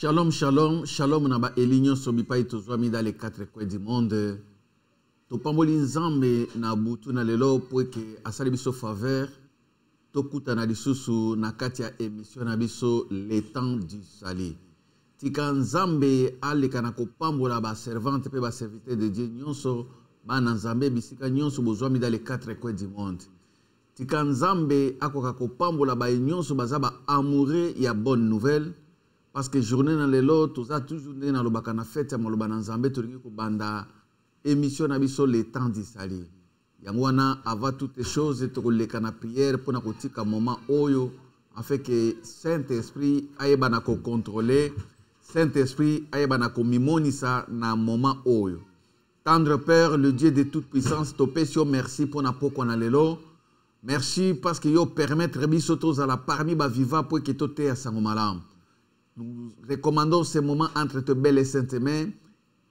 Shalom, shalom, shalom naba elinyo sobipai tozwami dans les quatre coins du monde. Topamboli nzambe na butu na lelo po ke asali biso faveur. Tokuta na lisusu na kati ya émission na biso le temps du salut. Tika nzambe aleka na kopambola ba servante pe ba serviteur de Dieu nyonso bana nzambe bisika nyonso bozwami dans les quatre coins du monde. Tika nzambe akoka kopambola ba nyonso baza ba amoureux ya bonne nouvelle. Parce que journée dans les lots, tout ça toujours dans le bakana fête, mais le bananzambe tout ko banda émission na biso le temps du salut. Yangwana avant toutes les choses to ko lekana prière pour na kotika moment oyo afin que Saint-Esprit ayeba na ko contrôler, Saint-Esprit ayeba na ko mimonisa na moment oyo. Tendre Père, le Dieu de toute puissance, to pesio merci pour na poko na lelo. Merci parce que yo permettre biso tous à la parmi ba viva pour que tote ya sangomalam. Nous recommandons ces moments entre tes belles et saintes mains.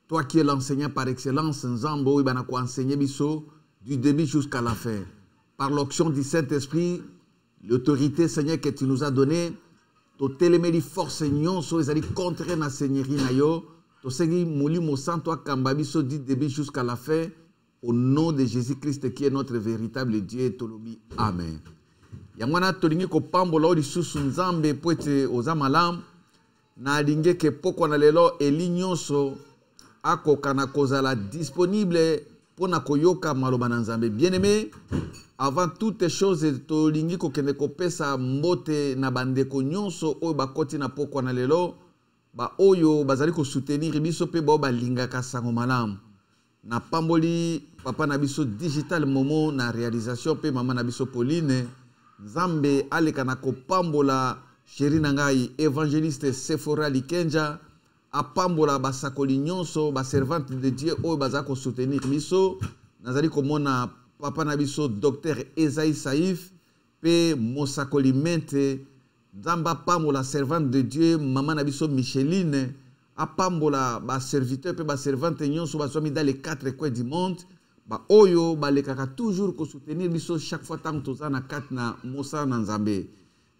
Toi qui es l'enseignant par excellence, Nzambo, il va enseigner biso du début jusqu'à la fin. Par l'onction du Saint-Esprit, l'autorité, Seigneur, que tu nous as donnée, to téléméli force nyonso, ils allaient contrer na seigneurie na yo, to segui mouli mosan, toi kamba biso du début jusqu'à la fin, au nom de Jésus-Christ qui est notre véritable Dieu, tolobi. Amen. Yangwana tolingi ko pambola o lisusu Nzambe po ete ozamalam. Na alinge ke poko na lelo elinyonso ako kana kozala disponible pona koyoka maloba na Nzambe. Bien-aimé, avant toutes choses to lingi ko kende ko pesa mbote na bandeko nyonso oyo bakoti na poko na lelo ba oyo bazali ko soutenir biso pe ba lingaka sango malamu. Na pamboli papa na biso digital momo na réalisation pe mama na biso Pauline Nzambe aleka na ko pambola chéri nangai évangéliste Sephora Likenja apambola basakoli nyonso ba servante de Dieu oyo bazako soutenir biso nazali komona papa na biso docteur Esaïe Saïf pe mosakoli mente Nzamba pambola servante de Dieu maman na biso Micheline apambola ba serviteur pe ba servante nyonso basomi dans les quatre coins du monde ba oyo balekaka toujours ko soutenir biso chaque fois tant tozana kat na mosa na Nzambe.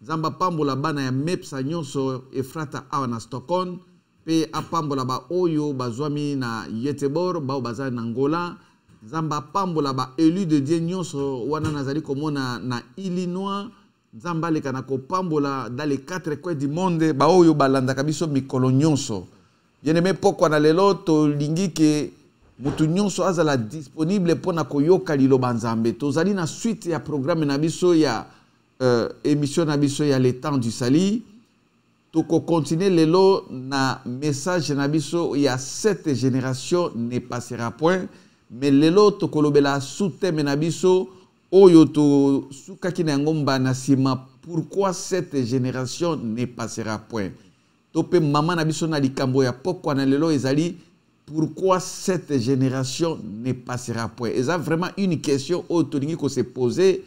Nzamba pambola bana ya mepsa nyonso Efrata awa na Stockholm pe apambola ba oyo bazwami na Yetebor ba baza na Angola. Nzamba pambola ba élu de Dieu nyonso wana nazali komona na Illinois. Nzamba leka na ko pambola dans les quatre coins du monde ba oyo balandaka biso mikolo nyonso. Bien-aimé poko na lelo to lingi ke mutu nyonso azala disponible pona koyoka liloba Nzambe. Tozali na suite ya programme na biso ya émission na biso ya le temps du salut. Toko continuer lelo na message na biso ya cette génération ne passera point. Mais lelo toko lobela sous-thème na biso oyo to sukaki na ngomba na sima pourquoi cette génération ne passera point. Tope mama na biso na likambo ya poko na lelo ezali pourquoi cette génération ne passera point. Eza vraiment une question oyo tolingi ko se poser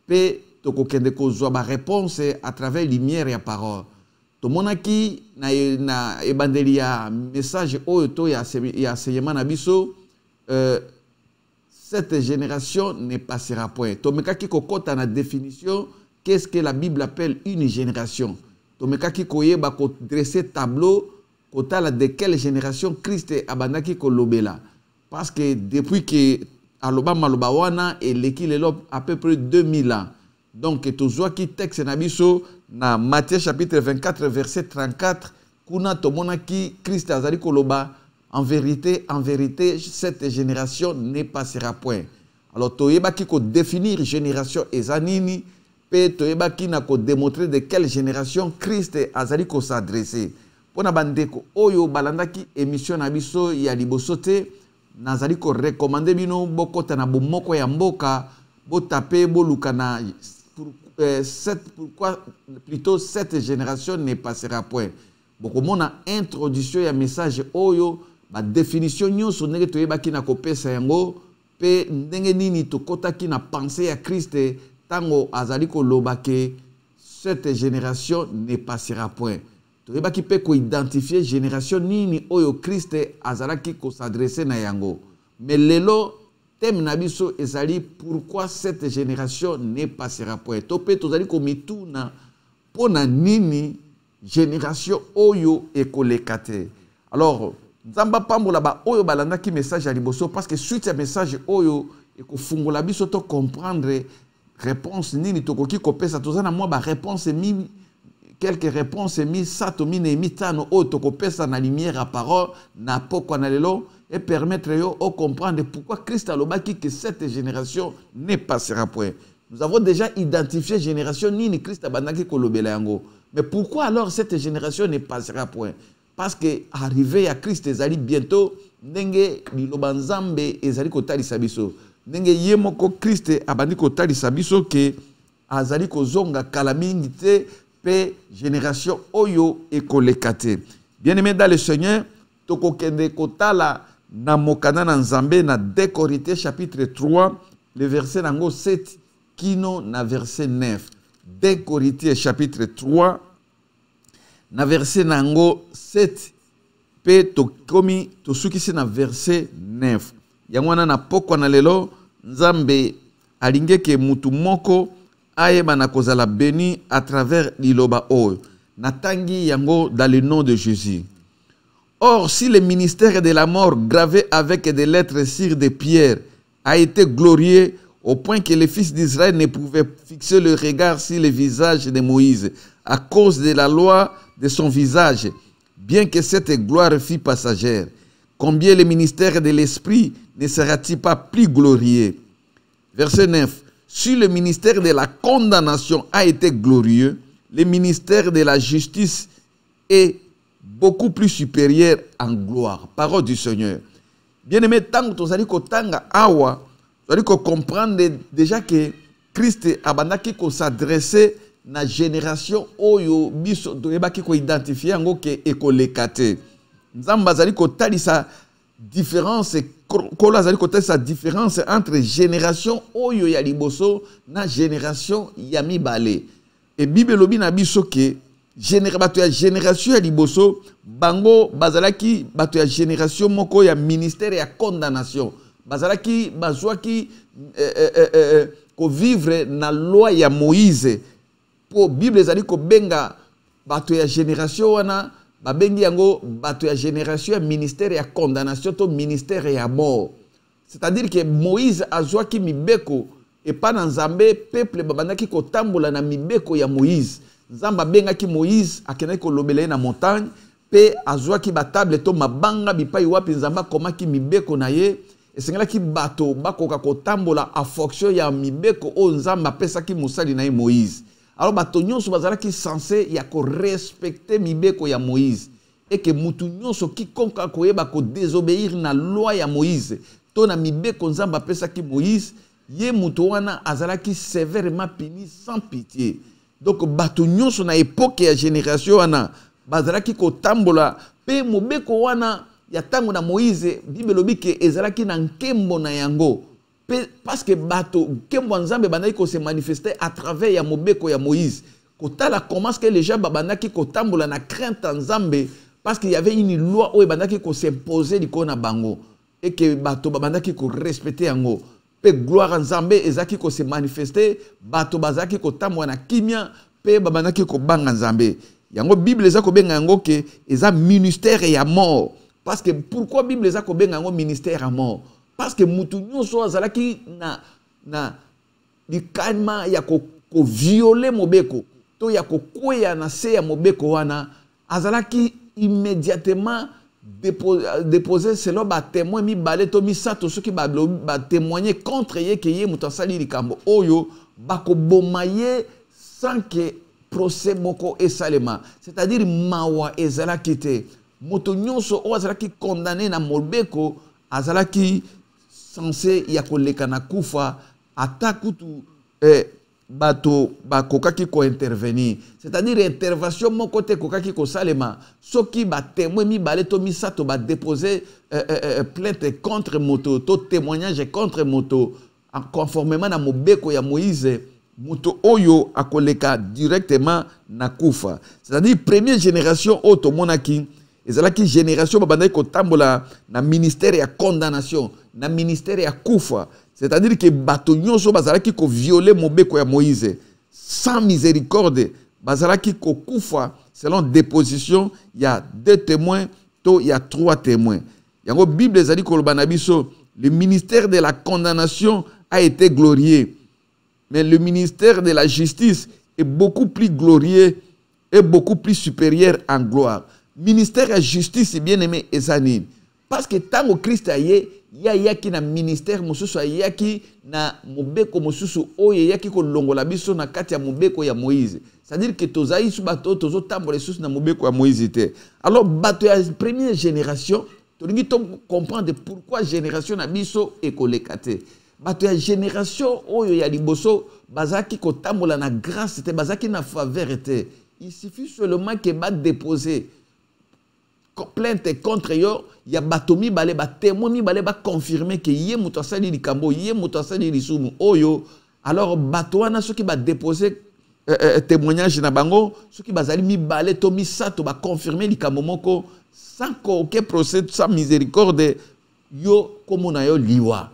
pe toko kende ko zwa ba réponse à travers lumière ya parole. To monaki na ebandeli ya message oyo to ya enseignement na biso cette génération ne passera point. To mekaki ko kota na définition qu'est-ce que la Bible appelle une génération. To mekaki ko yeba ko dresser tableau kotala de quelle génération Christ abandaki ko lobela. Parce que depuis que aloba maloba wana eleki lelo à peu près 2000 ans. Donc, tozwa ki texte na biso na Matthieu chapitre 24 verset 34 kuna tomona ki Christ azali koloba en vérité cette génération ne passera point. Alors toyeba ki ko définir génération ezanini pe toyeba ki na ko démontrer de quelle génération Christ azali ko s'adresser. Pona bandeko oyo balandaki émission na biso ya liboso te nazali ko recommander bino bokota na bomoko ya mboka botape bolukana pourquoi plutôt cette génération ne passera point. Beaucoup mona introduction ya message oyo ba définition nyonso ndenge toyebaki na kopesa yango pe ndenge nini tokotaki na pensée ya Christ tango azali koloba ke cette génération ne passera point. Toyebaki pe ko identifier génération nini oyo Christ azalaki ko s'adresser na yango. Mais lelo thème na biso ezali pourquoi cette génération ne passera point. Topé tozali komituna pona nini génération oyo ekolekate. Alors nzamba pambola ba oyo balanda ki message à liboso parce que suite à message oyo ekofungola biso to comprendre réponse nini tokoki kopesa tozana moi ba réponse mi quelques réponses mi sato mine mitano o tokopesa na lumière à parole na poko na lelo et permettre yo de comprendre pourquoi Christ a lobaki que cette génération ne passera point. Nous avons déjà identifié génération nini Christ a bandaki kolobela yango. Mais pourquoi alors cette génération ne passera point? Parce que arrivé à Christ ezali bientôt ndenge liloba nzambe ezali kotalisa biso. Ndenge ye moko Christ abandi kotalisa biso ke azali kozonga kala mingi te pe génération oyo ekolekate. Bien-aimé dans le Seigneur, tokokende kotala na mokana na nzambe na 2 Corinthiens chapitre 3 le verset nango 7 kino na verset 9. 2 Corinthiens chapitre 3 na verset nango 7 pe tokomi tosukisi na verset 9. Yango wana na poko na lelo nzambe alingeke mutu moko ayeba na kozala béni à travers liloba oyo. Natangi yango dans le nom de Jésus. Or, si le ministère de la mort gravé avec des lettres sur des pierres a été glorieux au point que les fils d'Israël ne pouvaient fixer le regard sur le visage de Moïse à cause de la loi de son visage, bien que cette gloire fût passagère, combien le ministère de l'Esprit ne sera-t-il pas plus glorieux? Verset 9. Si le ministère de la condamnation a été glorieux, le ministère de la justice est beaucoup plus supérieur en gloire. Parole du Seigneur. Bien-aimé, tant que vous allez awa, vous allez comprendre déjà que Christ abandaki ko s'adresser na génération oyo biso doyebaki ko identifier ngo ke ekolekate. Nzamba zali ko talisa différence kola zali ko talisa différence entre génération oyo ya liboso na génération ya mibale. Et Bible lobi na biso ke bato ya génération ya liboso bango bazalaki bato ya génération moko ya ministère ya condamnation bazalaki bazwaki ko vivre na loi ya Moïse po Bible ezali ko benga bato ya génération wana babengi yango bato ya génération ya ministère ya condamnation to ministère ya mort. C'est-à-dire que Moïse azwaki mibeko et pas dans Nzambe peuple babandaki ko tambola na mibeko ya Moïse. Nzamba bengaki Moïse akendaki kolobela na montagne pe azwaki batable to mabanga bipai wapi Nzamba komaki mibeko na ye esengelaki bato bakoka kotambola a fonction ya mibeko o Nzamba pesaki musali na ye Moïse. Alors bato nyonso bazalaki censé ya ko respecter mibeko ya Moïse et que mutu nyonso kikonka koyeba ko désobéir na loi ya Moïse to na mibeko Nzamba pesaki Moïse ye mutu wana azalaki sévèrement puni sans pitié. Donc bato nyonso na époque ya génération wana bazalaki ko tambola pe mobeko wana ya tango na Moïse Bible lobi ke ezalaki na nkembo na yango pe parce que bato nkembo Nzambe bandaki ko se manifester à travers ya mobeko ya Moïse kotala comment que les gens bandaki ko tambola na crainte Nzambe parce qu'il y avait une loi où bandaki ko s'imposer likona na bango et que bato bandaki ko respecter yango. Pe gloire Nzambe ezaki ko se manifester bato bazaki ko tamwa na kimia pe babanaki ko banga Nzambe. Yango Bible ezako benga yango ke eza ministère ya mort. Parce que pourquoi Bible ezako benga yango ministère ya mort? Parce que mutu nyonso azalaki na likanma ya ko violer mobeko to ya ko kwea na se ya mobeko wana azalaki immédiatement déposer selon ba témoin mi balé to mi sato ceux qui ba témoigner contre ye ke ye mutasali likambo oyo bako bomaye sans que procès moko esalema, c'est-à-dire mawa ezalaki te moto nyonso o azalaki condamné na mobeko azalaki censé ya koleka na kufa atakutu bato bakokaki ko intervenir, c'est-à-dire intervention mon côté kokaki ko salema soki ba témoin mi balé to mi sato ba déposer plainte contre moto to témoignage contre moto conformément na mobeko ya Moïse moto oyo akoleka directement na kufa, c'est-à-dire première génération oto monaki ezalaki génération babandaki ko tambola na ministère ya condamnation na ministère ya kufa. C'est-à-dire que bato nyonso bazalaki ko violer mobeko ya Moïse sans miséricorde, bazalaki ko kufa selon déposition, il y a 2 témoins, il y a 3 témoins. La Bible a dit que le ministère de la condamnation a été glorieux. Mais le ministère de la justice est beaucoup plus glorieux et beaucoup plus supérieur en gloire. Ministère de la justice, c'est bien aimé, Esanine. Parce que tant que Christ il y a qui na ministère mosusu ayaki na mobeko mosusu oyo yaki ko longola biso na kati ya mobeko ya Moïse. C'est-à-dire que tozai su bato tozo tambola susu na mobeko ya Moïse te. Alors bato ya première génération, tolingi to comprendre pourquoi génération na biso ekolekate. Bato ya génération oyo ya liboso bazaki ko tambola na grâce te, bazaki na faveur te. Il suffit seulement que ba déposer plainte contre yo, il y a batomi balé ba témoin mi balé ba confirmer que yé muto asali likambo, yé muto asali lisumu oyo. Alors bato wana ceux qui ba déposer témoignage na bango, ceux qui bazali mi balé to mi sato ba confirmer likambo moko sans aucun procès, sans miséricorde yo komo na yo liwa.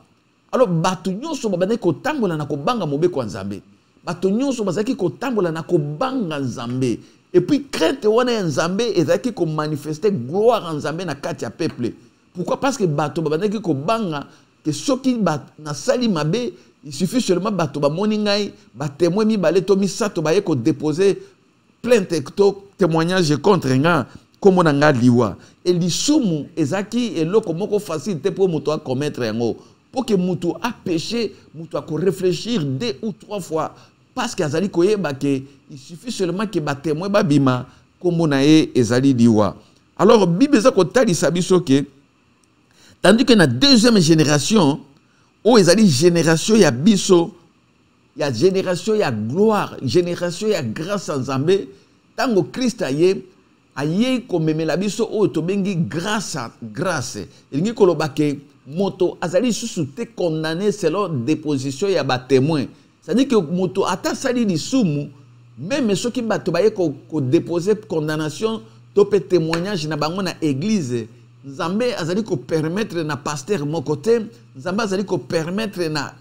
Alors bato nyonso babane ko tambola na ko banga mobeko nzambe. Bato nyonso bazaki ko tambola na ko banga nzambe. Et puis, crainte wana nzambe ezaki ko manifester gloire en nzambe na kati ya peuple. Pourquoi? Parce que bato babandaki ko banga que soki na sali mabe, il suffit seulement bato ba moni ngai, ba témoin mi balé to mi sato ba ye ko déposer plainte to témoignage contre nga comme na nga liwa. Et lisumu ezaki eloko moko facile te pour muto a commettre yango. Pour que muto a péché, muto a ko réfléchir 2 ou 3 fois. Parce qu'azali koyeba que il suffit seulement que ba témoin ba bima comme na ye ezali liwa. Alors Bible za ko talisa biso que tandis que na deuxième génération o ezali génération ya biso, ya génération ya gloire, génération ya grâce en Nzambe, tango Christ aye ko memela biso o to bengi grâce grâce. Elingi koloba ke moto azali susu te condamné selon déposition ya ba témoin. C'est-à-dire que moto ata sali lisumu, même ceux qui bato baye ko déposer condamnation to pe témoignage na bango na église, Nzambe azali ko permettre na pasteur mon côté, Nzambe azali ko permettre na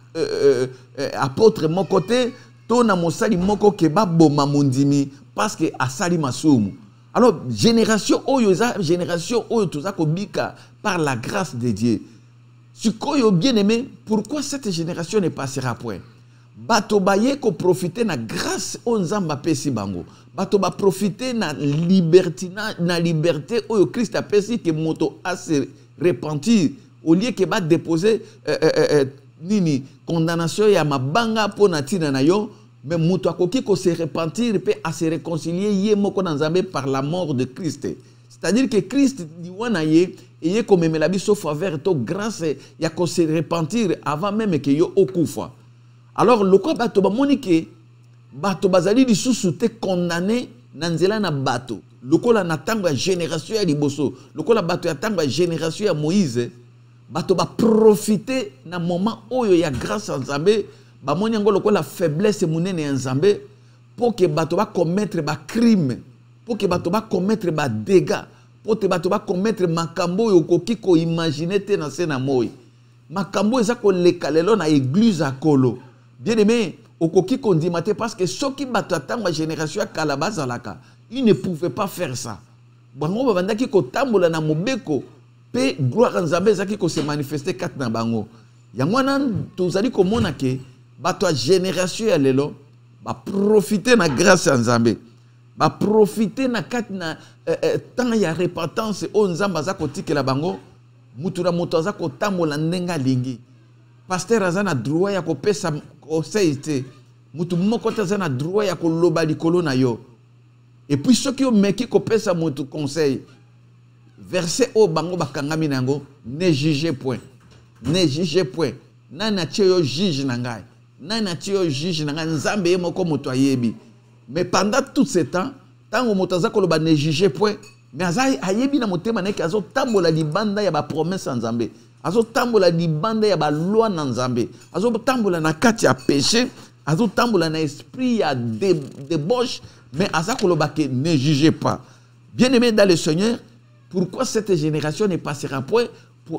apôtre mon côté, to na mosali moko ke ba boma mondimi parce que asali masumu. Alors génération oyo toza ko bika par la grâce de Dieu. Sikoyo bien aimé, pourquoi cette génération ne passera point? Bato baye ko profiter na grâce o nzamba pesi bango. Bato ba profiter na liberté oyo Christ a pesi que moto a se repentir au lieu que ba déposer nini condamnation ya mabanga po na tina na yo, mais moto akoki ko se repentir pe a se réconcilier yé moko na nzambe par la mort de Christ. C'est-à-dire que Christ di wana ye et ko memela biso faveur to grâce ya ko se repentir avant même que yo okufa. Alors, le quoi bato ba monike bato bazali lisusu te condamné na nzela na bato. Le quoi la natango ya génération ya liboso. Le quoi la bato ya tango ya génération ya Moïse. Bato ba profiter na moment oyo ya grâce en Nzambe. Ba moni yango le quoi la faiblesse munene en Nzambe. Pour que bato ba commettre ba crime. Pour que bato ba commettre ba dégâts. Pour que bato ba commettre makambo yo koki ko imaginer te na sena moi. Makambo eza ko lekalelo na église à Kolo. Bien aimé, au koki kondimate parce que ceux qui battent ma génération à Kalabazalaka, ils ne pouvaient pas faire ça. Bango babandaki ko tambola na mobeko pe gloire nzambe zaki ko se manifester kat na bango. Yangwana tozali ko mona ke bato génération ya lelo ba profiter na grâce ya nzambe. Ba profiter na kat na temps ya repentance o nzamba za ko tikela bango, mutu na mutu za ko tambola ndenga lingi. Pasteur azana droit ya ko pesa conseil te. Mutu moko azana droit ya ko loba likolo na yo. Et puis ceux qui ont meki ko pesa mutu conseil. Verset o bango bakangami nango, ne jugez point. Ne jugez point. Nana tio juge na ngai. Nana tio juge na ngai nzambe ye moko mutu ayebi. Mais pendant tout ce temps, tango mutu azako loba ne jugez point, mais azai ayebi na motema neke azo tambola libanda ya ba promesse nzambe. Azo tambola libanda ya ba loi na nzambe. Azo tambola na kati ya péché, azo tambola na esprit ya débauche, mais azako loba ke ne jugez pas. Bien-aimés dans le Seigneur, pourquoi cette génération ne passera point?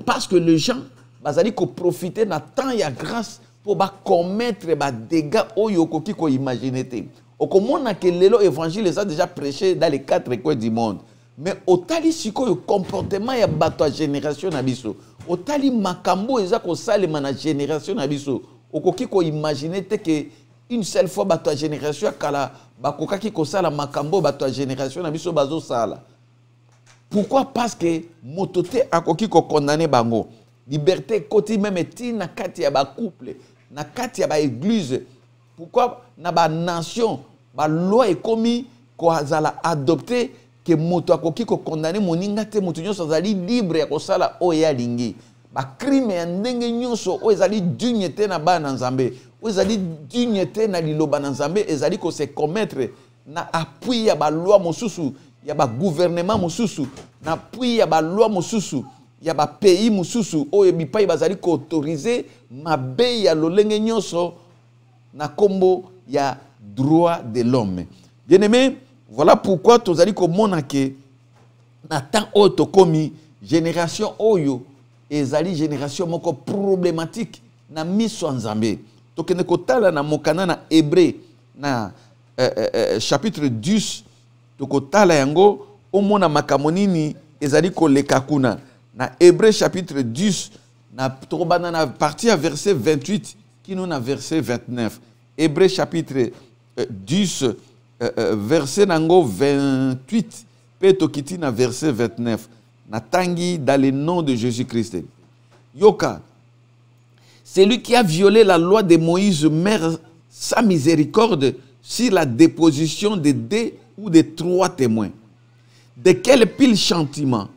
Parce que les gens bazali ko profiter na temps ya grâce pour ba commettre ba dégâts oyo koki ko imaginer te. Au comment que l'évangile les a déjà prêché dans les 4 coins du monde. Mais au tali siko le comportement ya bato a génération na biso. Au tali makambo eza ko salema na génération na biso. Okoki ko imaginer te que une seule fois bato a génération kala bakokaki ko sala makambo bato a génération na biso bazo sala. Pourquoi? Parce que motote akoki ko condamner bango. Liberté koti même ti na kati ya ba couple, na kati ya ba église. Pourquoi na ba nation, ba loi est commis ko azala adopter que moto akoki ko condamner moninga te moto nyonso azali libre ya kosala oya lingi. Ba crime ya ndenge nyonso o ezali dignité na ba na Nzambe. O ezali dignité na liloba na Nzambe ezali ko se commettre na appui ya ba loi mosusu, ya ba gouvernement mosusu, na appui ya ba loi mosusu. Il y a des pays mususu oyo bipai bazali ko autoriser mabe ya lolenge nyonso na kombo ya droit de l'homme. Bien aimé, voilà pourquoi tozali ko mona ke na temps oyo tokomi génération oyo ezali génération moko problématique na miso Nzambe. Tokende kotala na mokana na Hébreu na chapitre 10 tokotala yango omona makamonini ezali ko leka kuna. Na Hébreu chapitre 10, na partie à verset 28, qui nous na verset 29. Hébreu chapitre 10, verset nango 28, peto kiti na verset 29. Na tangi dans le nom de Jésus-Christ. Yoka, celui qui a violé la loi de Moïse meurt sans miséricorde sur la déposition de 2 ou de 3 témoins. De quel pile châtiment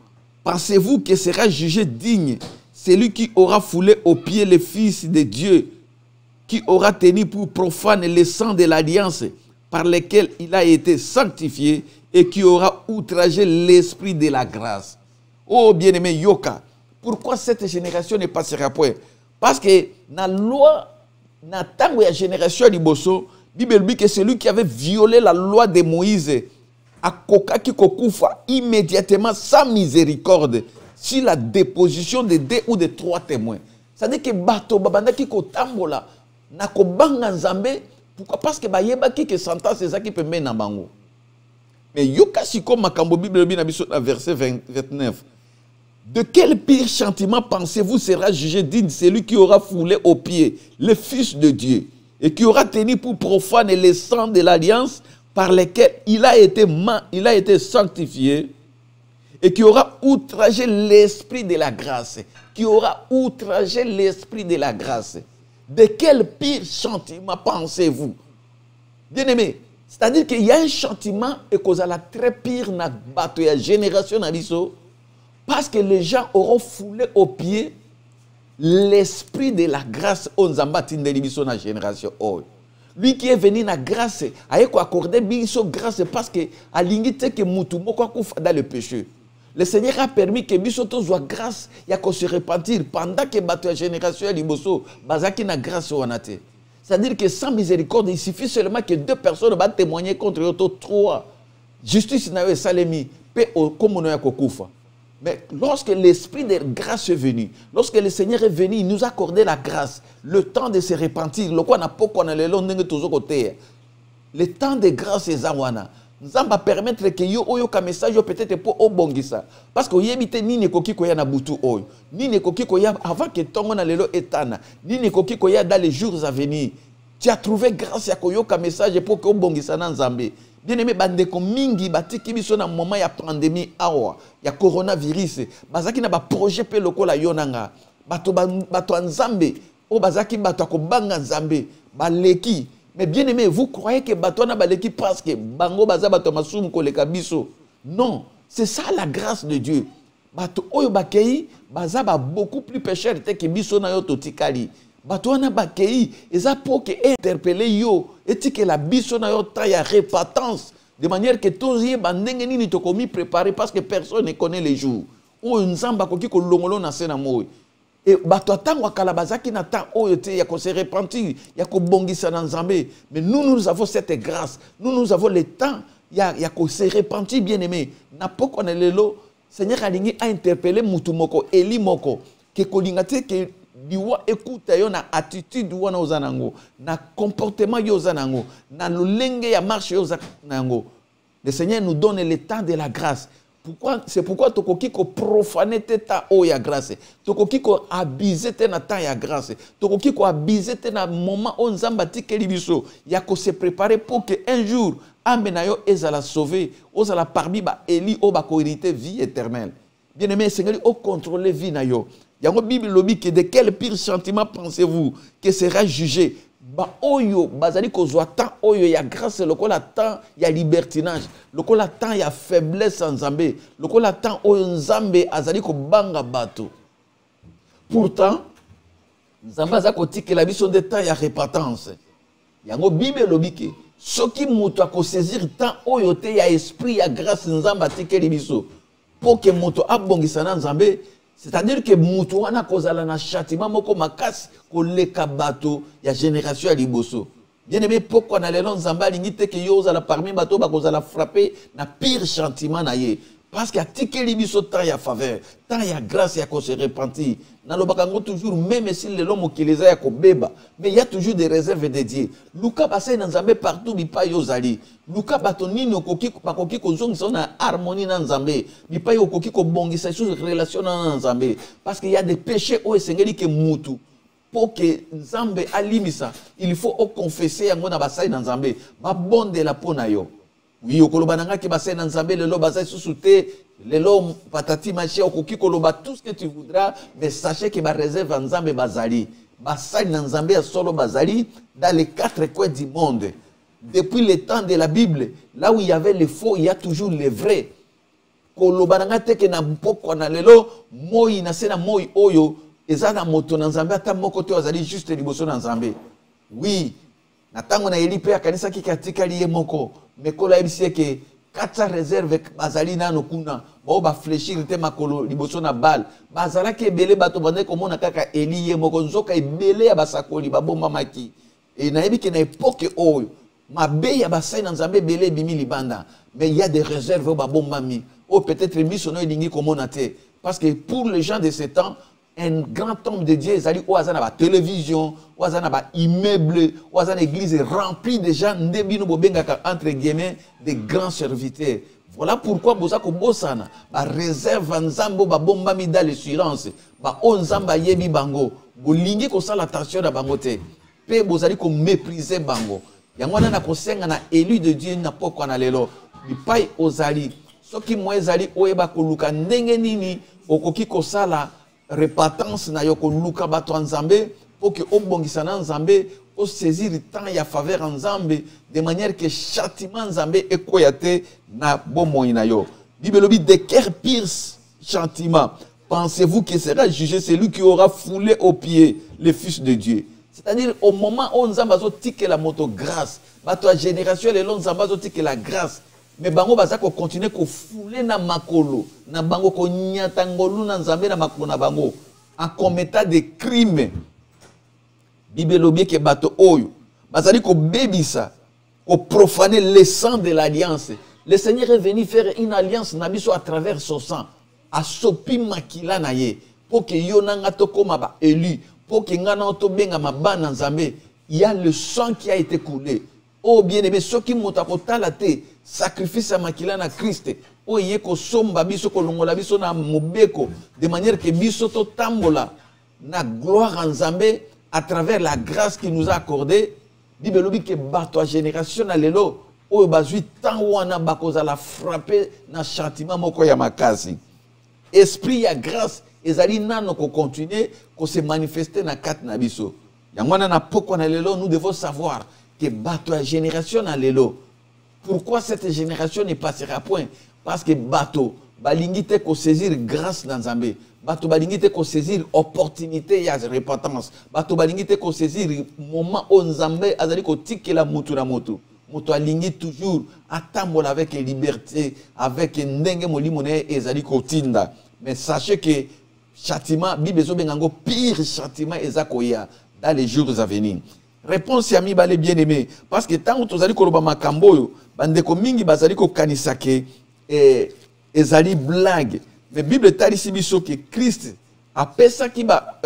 pensez-vous que sera jugé digne celui qui aura foulé aux pieds le Fils de Dieu, qui aura tenu pour profane le sang de l'alliance par lequel il a été sanctifié et qui aura outragé l'esprit de la grâce? Oh bien-aimé Yoka, pourquoi cette génération ne passera point? Parce que dans la loi, dans la génération de Bosso, la Bible dit que celui qui avait violé la loi de Moïse a kokaki kokufa immédiatement sans miséricorde sur la déposition de 2 ou de 3 témoins. C'est-à-dire que bato babanda ki kotambola na kobanga Nzambe, pourquoi? Parce que bayeba ki que sentence c'est ça qui peut mener na bango. Mais yoka siko makambo Bible bi na biso na verset 29. De quel pire châtiment pensez-vous sera jugé digne celui qui aura foulé aux pieds le Fils de Dieu et qui aura tenu pour profane le sang de l'alliance par lesquels il a été sanctifié et qui aura outragé l'esprit de la grâce. Qui aura outragé l'esprit de la grâce. De quel pire châtiment pensez-vous? Bien-aimé, c'est-à-dire qu'il y a un châtiment et qu'on a la très pire na bato ya génération na biso parce que les gens auront foulé aux pieds l'esprit de la grâce on Nzamba tindeli biso na génération oh. Lui qui est venu na grâce, a accordé biso grâce parce que a l'ingité que mutu moko kufa dans le péché. Le Seigneur a permis que biso to soit grâce ya ko se repentir pendant que bato génération ya liboso bazaki na grâce wanate. C'est-à-dire que sans miséricorde, il suffit seulement que 2 personnes va témoigner contre eux 3. Justice na yo salemi pe komono ya kokufa. Mais lorsque l'esprit de grâce est venu, lorsque le Seigneur est venu, il nous a accordé la grâce, le temps de se repentir. Le temps de grâce est zawana. Nous allons permettre que yo oyoka message peut-être pour obongisa. Parce que yebite ni ne koki koya na butu oyo, ni ne koki koya avant que tongo na lelo etana, ni ne koki koya dans les jours à venir. Tu as trouvé grâce ya koyoka message pour que obongisa na Nzambe. Bien-aimé, bandeko mingi batiki biso na moment ya pandémie awa, ya coronavirus, bazaki na ba projet pe lokola yonanga, bato Nzambe, o bazaki bato akobanga Nzambe, baleki. Mais bien-aimé, vous croyez que bato na baleki parce que bango baza bato masumu koleka biso? Non, c'est ça la grâce de Dieu. Bato oyo bakei baza ba beaucoup plus pécheur que biso na yo totikali. Bato wana bakei eza pour que interpeller yo et que la biso na yo ta ya repentance de manière que tous y bandenge nini to komi préparer parce que personne ne connaît les jours où Nzamba koki ko longolo na sena moy et bato atangwa kala bazaki na ta oyo te ya ko se repentir ya ko bongisa na Nzambe. Mais nous avons cette grâce, nous avons le temps ya ko se repentir bien-aimé na poko na lelo Seigneur alingi a interpeller mutu moko eli moko ke kolingate que liwa écoute yo na attitude wana ozanango na comportement yo ozanango na lolenge ya marche yo ozanango. Le Seigneur nous donne le temps de la grâce. C'est pourquoi tokoki ko profaner ta o ya grâce. Tokoki ko abuser te na temps ya grâce. Tokoki ko abuser te na moment on nzamba tikeli biso ya ko se préparer pour que un jour ambe na yo ezala sauver, ozala parmi ba eli o ba ko hériter vie éternelle. Bien-aimé, Seigneur, au contrôler vie na yo. Yango Bible lobi que de quel pire sentiment pensez-vous que sera jugé? Ba oyo bazali ko zwa temps oyo ya grâce lokola temps ya libertinage, lokola temps ya faiblesse en Nzambe, lokola temps oyo Nzambe azali ko banga bato. Pourtant Nzambe azali ko tikela biso de temps ya repentance. Yango Bible lobi que soki muto ko saisir temps oyo te ya esprit ya grâce Nzambe atikeli biso pour que muto abongisa na Nzambe. C'est-à-dire que mutu wana kozala na châtiment moko makasi koleka bato ya génération ya liboso. Bien aimé, pourquoi na lelo Nzambe alingi te ke yo ozala parmi bato bakozala frapper na pire châtiment na ye. Parce que atikeli biso temps ya faveur, temps ya grâce ya ko se repentir. Na lobaka ngo toujours même si lelo mokileza ya ko beba, mais il y a toujours des réserves de Dieu. Luka basai na Nzambe partout bipa yo zali. Luka bato nini okoki bakoki ko zongisa na harmonie na Nzambe. Bipa yo okoki ko bongisa sur relation na Nzambe. Parce qu'il y a des péchés o esengeli ke mutu. Pour que Nzambe alimisa, il faut confesser yango na basai na Nzambe. Ba bonde la pona yo. Oui, okolobananga ki basai na Nzambe lelo basai susute, lelo patati machi okoki koloba tout ce que tu voudras, mais sachez que ba réserve Nzambe bazali. Basai na Nzambe ya solo bazali dans les quatre coins du monde. Depuis le temps de la Bible, là où il y avait les faux, il y a toujours les vrais. Kolobananga teke na mpoko na lelo, moi na sena moi oyo, ezana moto na Nzambe ata moko te azali juste liboso na Nzambe. Oui, na tango na Eli pe akanisa ki katika liye moko, mais kola ebisi ke kata réserve bazali nano kuna, ba ba fléchir te makolo liboso na bal. Bazala ke belé bato bande komona kaka Eli ye moko nzoka ebele ya basakoli ba bomba maki. Et na yebi ke na époque oyo mabe ya basai na Nzambe belé bimi libanda, mais il y a des réserves ba bomba mi. Oh peut-être misono elingi komona te, parce que pour les gens de ce temps un grand homme de Dieu, ils ont une télévision, une immeuble, une église remplie de gens, entre guillemets, de grands serviteurs. Voilà pourquoi vous avez bosana, ba réserve nzambo ba bomba mi dans le silence, ba onzamba yebi bango, bolingi ko sala attention na bango te. Pe bozali ko mépriser bango. Yangwana na kosenga na élu de Dieu na poko na lelo. Bipai ozali, soki mwezali oyeba ko luka ndenge nini okoki ko sala repentance na yoko luka bato Nzambe pour que obongisa na Nzambe o saisir temps ya faveur Nzambe de manière que châtiment Nzambe ekoyate na bomoi na yo. Bible lobi de quel pire châtiment pensez-vous que sera jugé celui qui aura foulé aux pieds le Fils de Dieu? C'est-à-dire au moment où Nzambe azo tike la moto grâce, bato a génération le long Nzambe azo tike la grâce. Mais bango baza ko continuer ko fouler na makolo na bango ko nyata ngolu na Nzambe na makolo na bango en commettant des crimes. Bible lobi ke bato oyo bazali ko bebisa ko profaner le sang de l'alliance. Le Seigneur est venu faire une alliance na biso à travers son sang. A sopi makila na ye pour que yo nanga to koma ba élu, pour que ngana to benga mabana Nzambe. Il y a le sang qui a été coulé. Oh bien-aimé, ceux qui m'ont apporté sacrifice à makila na Christ. Oh yeko somba biso ko longola biso na mobeko de manière que biso to tambola na gloire en Nzambe à travers la grâce qu'il nous a accordée. Bible lobi ke bato a génération na lelo oh bazui tant wana bakoza la frapper na châtiment moko ya makasi. Esprit ya grâce ezali nano ko continuer ko se manifester na kat na biso. Yangwana na poko na lelo nous devons savoir que bato a génération na lelo. Pourquoi cette génération ne passera point? Parce que bato balingi te ko saisir grâce dans Nzambe. Bato balingi te ko saisir opportunité ya repentance. Bato balingi te ko saisir moment où Nzambe azali ko tikela mutu na mutu. Mutu alingi toujours atambola avec liberté, avec ndenge molimo ne ezali ko tinda. Mais sachez que châtiment Bible ezobengango pire châtiment ezakoya dans les jours à venir. Réponse ya mi bale bien aimé parce que tant que tozali koloba makambo yo bandeko mingi bazali ko kanisake ezali blague. Mais Bible talisi biso que Christ apesa ki ba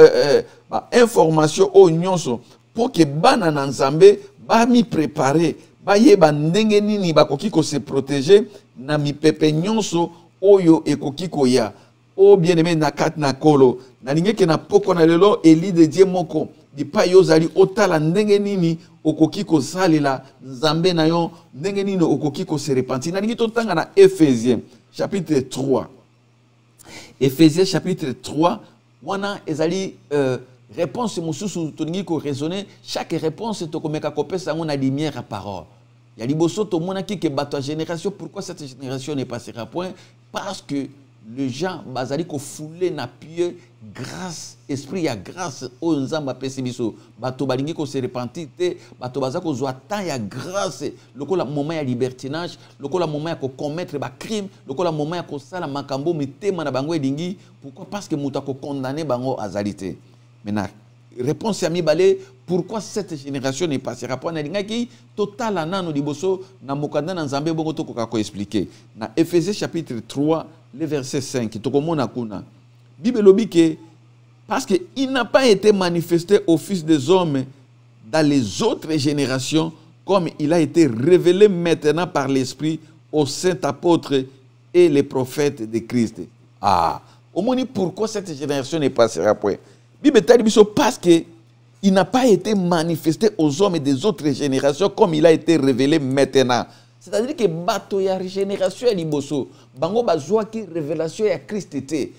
information o nyonso pour que bana na nzambe ba mi préparer ba yeba ndenge nini bakoki ko se protéger na mipepe nyonso oyo ekoki koya. O bien-aimé na kat na kolo na linge ke na poko na lelo eli de die moko di pa yo zali otala ndenge nini okoki ko salela nzambe na yo ndenge nini okoki ko se repentir na lingi totanga na Ephésiens chapitre 3. Ephésiens chapitre 3 wana ezali réponse mususu tolingi ko raisonner chaque réponse to komeka kopesa ngona lumière à parole. Ya liboso to mona ki ke bato génération pourquoi cette génération ne passera point parce que les gens bazali ko foulé na pied grâce esprit ya grâce o nzamba pesibiso bato balingi ko se repentir te bato bazako zwa temps ya grâce lokola moment ya libertinage lokola moment ya ko commettre ba crime lokola moment ya ko sala makambo mitema na bango elingi pourquoi parce que muta ko condamner bango azalité. Maintenant réponse à mibale pourquoi cette génération ne passera pas na lingaki total nano liboso na mokanda na nzambe bongo to ko expliquer na Ephésiens chapitre 3 le verset 5 tokomona kuna Bible lobi que parce que il n'a pas été manifesté au fils des hommes dans les autres générations comme il a été révélé maintenant par l'esprit aux saints apôtres et les prophètes de Christ. Ah, au moins pourquoi cette génération ne passera point. Bible t'a dit parce que il n'a pas été manifesté aux hommes des autres générations comme il a été révélé maintenant. C'est-à-dire que bato ya génération ya liboso bango bazwa ki révélation ya Christ te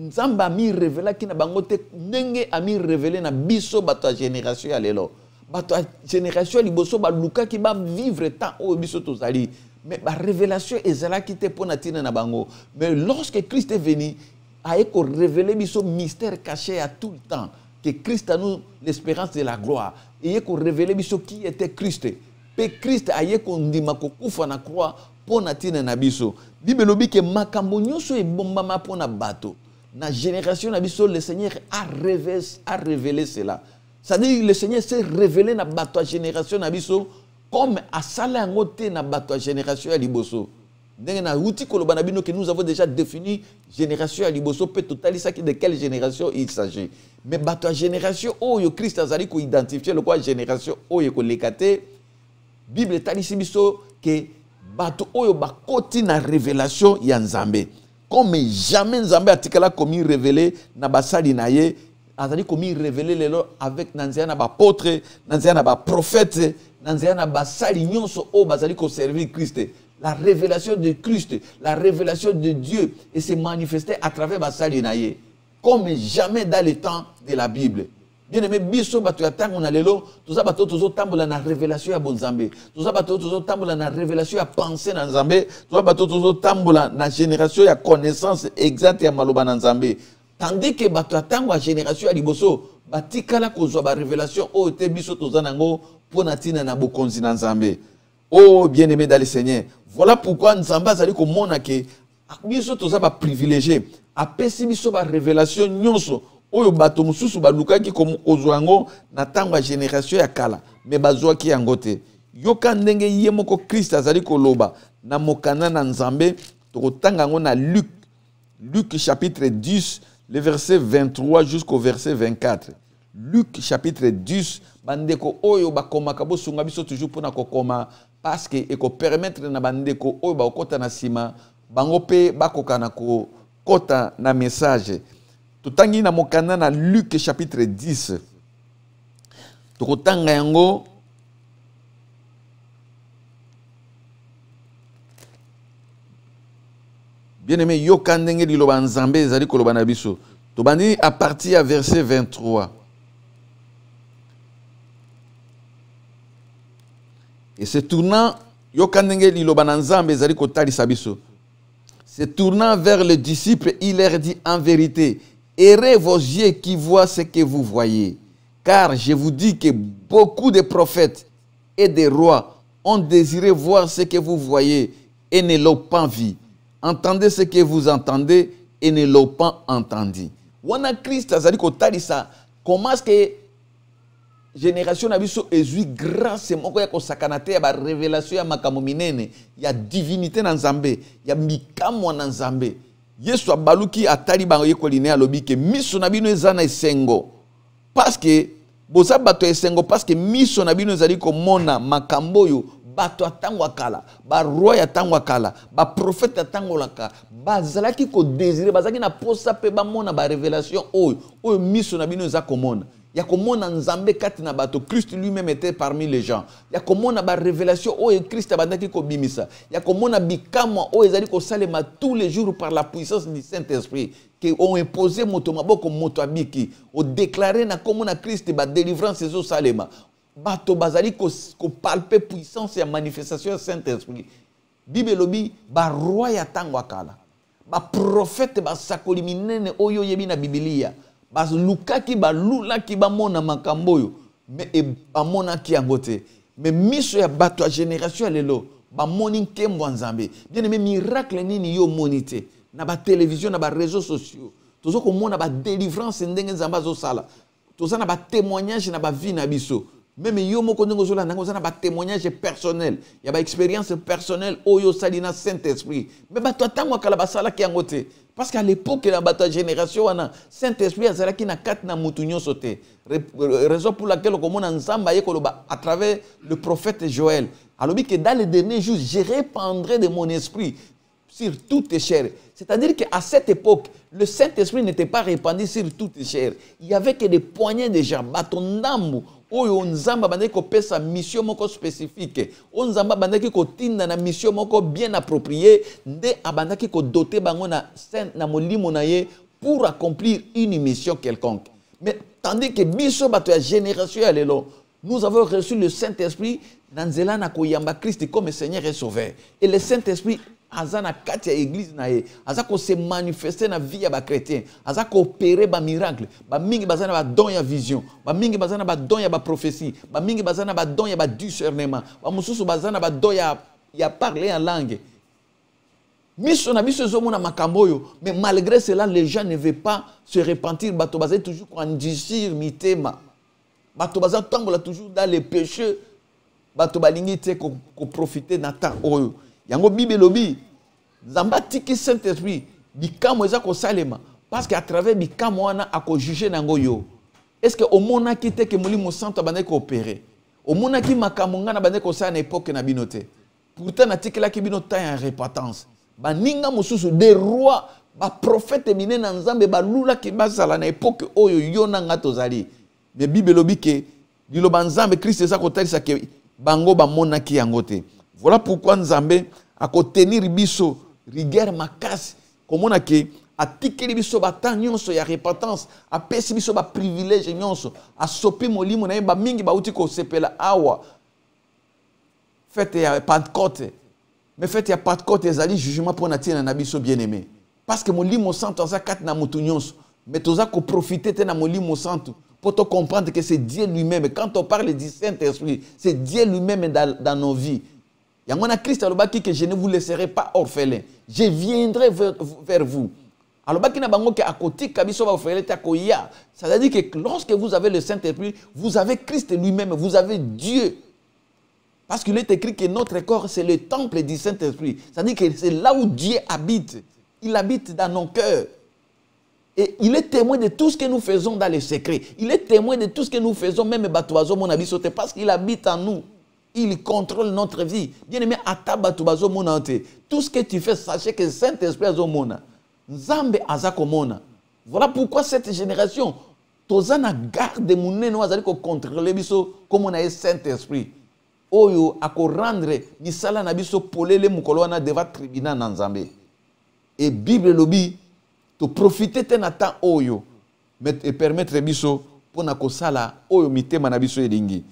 nzamba mi révéla ki na bango te ndenge ami révélé na biso bato ya génération ya lelo bato ya génération ya liboso ba luka ki ba vivre temps o biso tozali mais ba révélation ezala ki te pona tina na bango mais lorsque Christ est venu a eko révélé biso mystère caché à tout le temps que Christ a nous l'espérance de la gloire et eko révélé biso qui était Christ. Pe Christ aye kondima kokufa na croix pona tina na biso. Bible lobi ke makambo nyonso e bombama pona bato. Na génération na biso le Seigneur a révélé cela. C'est-à-dire le Seigneur s'est révélé na bato génération na biso comme a sala ngote na bato génération ya liboso. Ndenge na uti koloba na bino que nous avons déjà défini génération ya liboso pe totalisa de quelle génération il s'agit. Mais bato génération oyo Christ azali ko identifier le quoi génération oyo ko lekate Bible talisi biso que bato oyo bakoti na révélation ya Nzambe comme jamais Nzambe atikala komi révélé na basali na ye azali komi révélé lelo avec nanzia na ba apôtre nanzia na ba prophète nanzia na basali nyonso o bazali ko servir Christ. La révélation de Christ, la révélation de Dieu et s'est manifestée à travers basali na ye comme jamais dans le temps de la Bible. Bien aimé, biso bato ya tango na lelo, toza bato tozo tambola na révélation ya bonzambe. Toza bato tozo tambola na révélation ya pensée na nzambe. Toza bato tozo tambola na génération ya connaissance exacte ya maloba na nzambe. Tandis que bato ya tango ya génération ya liboso, batikala kozwa ba révélation o te biso toza nango pona tina na bokonzi na nzambe. Oh bien aimé dans le Seigneur. Voilà pourquoi nzambe azali ko mona ke biso toza ba privilégié. Apesi biso ba révélation nyonso. Oyo bato mususu balukaki komo ozwango na tango ya génération ya kala mais bazwaki yango te yoka ndenge ye moko Christ azali koloba na mokanda na nzambe tokotanga ngo na Luc chapitre 10 le verset 23 jusqu'au verset 24. Luc chapitre 10 bandeko oyo bakomaka bosunga biso toujours pona kokoma parce que eko permettre na bandeko oyo bakota na sima bango pe bakoka na ko kota na message. Totangi na mokanda na Luc chapitre 10. Tokotanga yango bien aimé yoka ndenge liloba nzambe ezali koloba na biso. Tobandi à partir ya verset 23. Et se tournant yoka ndenge liloba na nzambe ezali kotalisa biso. Se tournant vers les disciples, il leur dit en vérité, errez vos yeux qui voient ce que vous voyez. Car je vous dis que beaucoup de prophètes et de rois ont désiré voir ce que vous voyez et ne l'ont pas vu. Entendez ce que vous entendez et ne l'ont pas entendu. Wana Christ azali kotalisa comment est-ce que génération na biso ezui grâce moko ya kosakana te ya ba révélation ya makambo minene ya divinité na Nzambe ya mikamo na Nzambe Yesu abaluki atali bango yekoline alobi ke miso na bino ezana esengo parce que boza bato esengo parce que miso na bino ezali komona makambo oyo bato atango akala ba roi atango akala ba prophète atango laka bazalaki ko désirer bazaki na posa pe ba mona ba révélation oyo miso na bino eza komona ya komona nzambe kati na bato. Christ lui-même était parmi les gens. Ya komona ba révélation oyo Christ abandaki ko bimisa. Ya komona bikamo oyo ezali ko salema tous les jours par la puissance du Saint-Esprit qui ont imposé moto maboko moto abiki o déclarer na komona Christ ba délivrance ezo salema bato bazali ko palper puissance ya manifestation ya Saint-Esprit. Bible lobi ba roi ya tango akala ba prophète ba sakoli minene oyo yebi na Biblia bas lukaki ba lulaki ba mona makamboyo mais e ba mona ki angote mais miso ya bato ya génération lelo ba moni nkembo nzambe bien aimé miracle nini yo monité na ba télévision na ba réseaux sociaux tozo ko mona ba délivrance ndenge nzamba zo sala toza na ba témoignage na ba vie na biso même yo moko ndenge zo la nango za na ba témoignage personnel ya ba expérience personnelle oyo salina Saint-Esprit mais bato atango kala ba sala ki angote. Parce qu'à l'époque, la bataille génération, Saint-Esprit a qui na kat na mutunyo sote. Raison pour laquelle on a ensemble à travers le prophète Joël. Alors que dans les derniers jours, je répandrai de mon esprit sur toutes les chairs. C'est-à-dire qu'à cette époque, le Saint-Esprit n'était pas répandu sur toutes les chairs. Il y avait que des poignées de gens, bâtons d'ambo. Oyo nzamba bandaki ko pesa mission moko spécifique o nzamba bandaki ko tinda na mission moko bien appropriée nde abandaki ko doter bango na molimo na ye pour accomplir une mission quelconque. Mais tandis que biso bato ya génération ya lelo nous avons reçu le Saint-Esprit dans nzela na ko yamba Christ comme Seigneur et Sauveur et le Saint-Esprit azana kati ya église na ye azako se manifester na vie ya ba chrétien azako opérer ba miracle ba mingi bazana ba don ya vision ba mingi bazana ba don ya ba prophétie ba mingi bazana ba don ya ba discernement ba mususu bazana ba don ya parler en langue miso na biso zo mona makambo yo mais malgré cela les gens ne veulent pas se repentir bato bazali toujours ko endurcir mitema bato bazali tambola toujours dans les péchés bato balingi te ko profiter na temps oyo yango Bible lobi nzamba tiki Saint-Esprit bikamo eza ko salema parce qu'à travers bikamo wana ako juger nango yo est-ce que au mona ki te ke molimo santo abandaki ko opérer au mona ki makambo ngana abandaki ko sala na époque na binote pourtant na tikela ki bino temps en repentance baninga mosusu des rois ba prophète mine na nzambe balula ki basala na époque oyo yo na nga tozali mais Bible lobi ke liloba nzambe Christ eza ko talisa ke bango ba mona ki yango te. Voilà pourquoi Nzambe a tenir biso rigueur makasi komona ke atikeli biso bata nyonso ya repentance apesi biso ba privilège nyonso asopi molimo na ba mingi ba uti ko sepela awa fête ya Pentecôte mais fête ya Pentecôte ezali jugement pour na tina na biso bien-aimé parce que molimo santo za kat na mutu nyonso mais toza ko profiter te na molimo santo pour te comprendre que c'est Dieu lui-même. Quand on parle du Saint-Esprit, c'est Dieu lui-même dans nos vies. Il y a Christ qui que je ne vous laisserai pas orphelin. Je viendrai vers vous. Alors, ça veut dire que lorsque vous avez le Saint-Esprit, vous avez Christ lui-même, vous avez Dieu. Parce qu'il est écrit que notre corps, c'est le temple du Saint-Esprit. Ça veut dire que c'est là où Dieu habite. Il habite dans nos cœurs. Et il est témoin de tout ce que nous faisons dans les secrets. Il est témoin de tout ce que nous faisons, même Batouazo, mon avis, parce qu'il habite en nous. Il contrôle notre vie. Bien aimé, Atabatouazo, mon ante. Tout ce que tu fais, sachez que Saint-Esprit a mona. Nzambe azako mona. Voilà pourquoi cette génération, tozana garde mouné no azali ko contrôler biso comme on a Saint-Esprit. Oyo ako rendre misala na biso polele mukolo wana devant tribunal na Nzambe. Et Bible lobi to profiter tena temps oyo et permettre biso pona ko sala oyo mitema na biso elingi.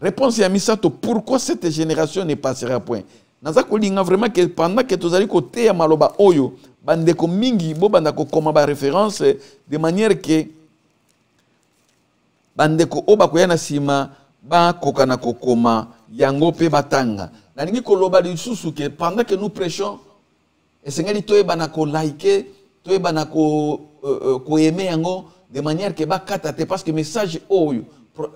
Réponse ya misato pourquoi cette génération ne passera point. Naza ko linga vraiment que pendant que tozali ko te ya maloba oyo bandeko mingi bo bandako koma ba référence de manière que bandeko oba ko yana sima ba kokana kokoma yango pe batanga. Na ningi ko loba lisusu que pendant que nous prêchons esengeli to eba na ko liker to eba na ko aimer yango de manière que ba katate parce que message oyo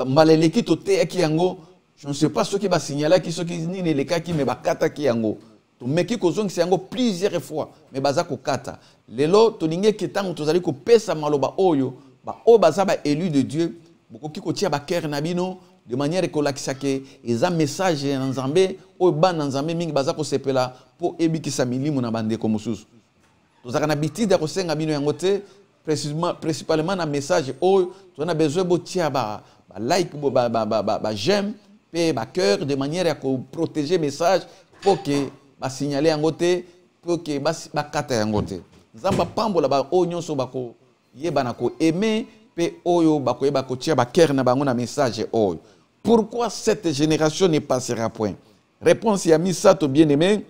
maleleki to te ki yango je ne sais pas ce qui va signaler qui ce qui ni les cas qui me ba kata ki yango tomeki kozongisa yango plusieurs fois mais baza kokata lelo tolingi ke ntango tozali kopesa maloba oyo baoyo baza baélu de Dieu bokoki kotia bakere na bino de manière ekolakisa ke eza message na Nzambe oyo bana Nzambe mingi baza kosepela mpo ebikisa milimo na bandeko mosusu tozalaka na bitide ya kosenga bino yango te principalement na message oyo tozana besoin botia like j'aime pe cœur de manière à protéger message pour que signaler yango te pour que bakata yango te nzamba pambola ba oyo nyonso bako yeba na ko aimer pe oyo bako yeba ko tia ba cœur na bango na message oyo. Pourquoi cette génération ne passera point? Réponse ya misato bien-aimé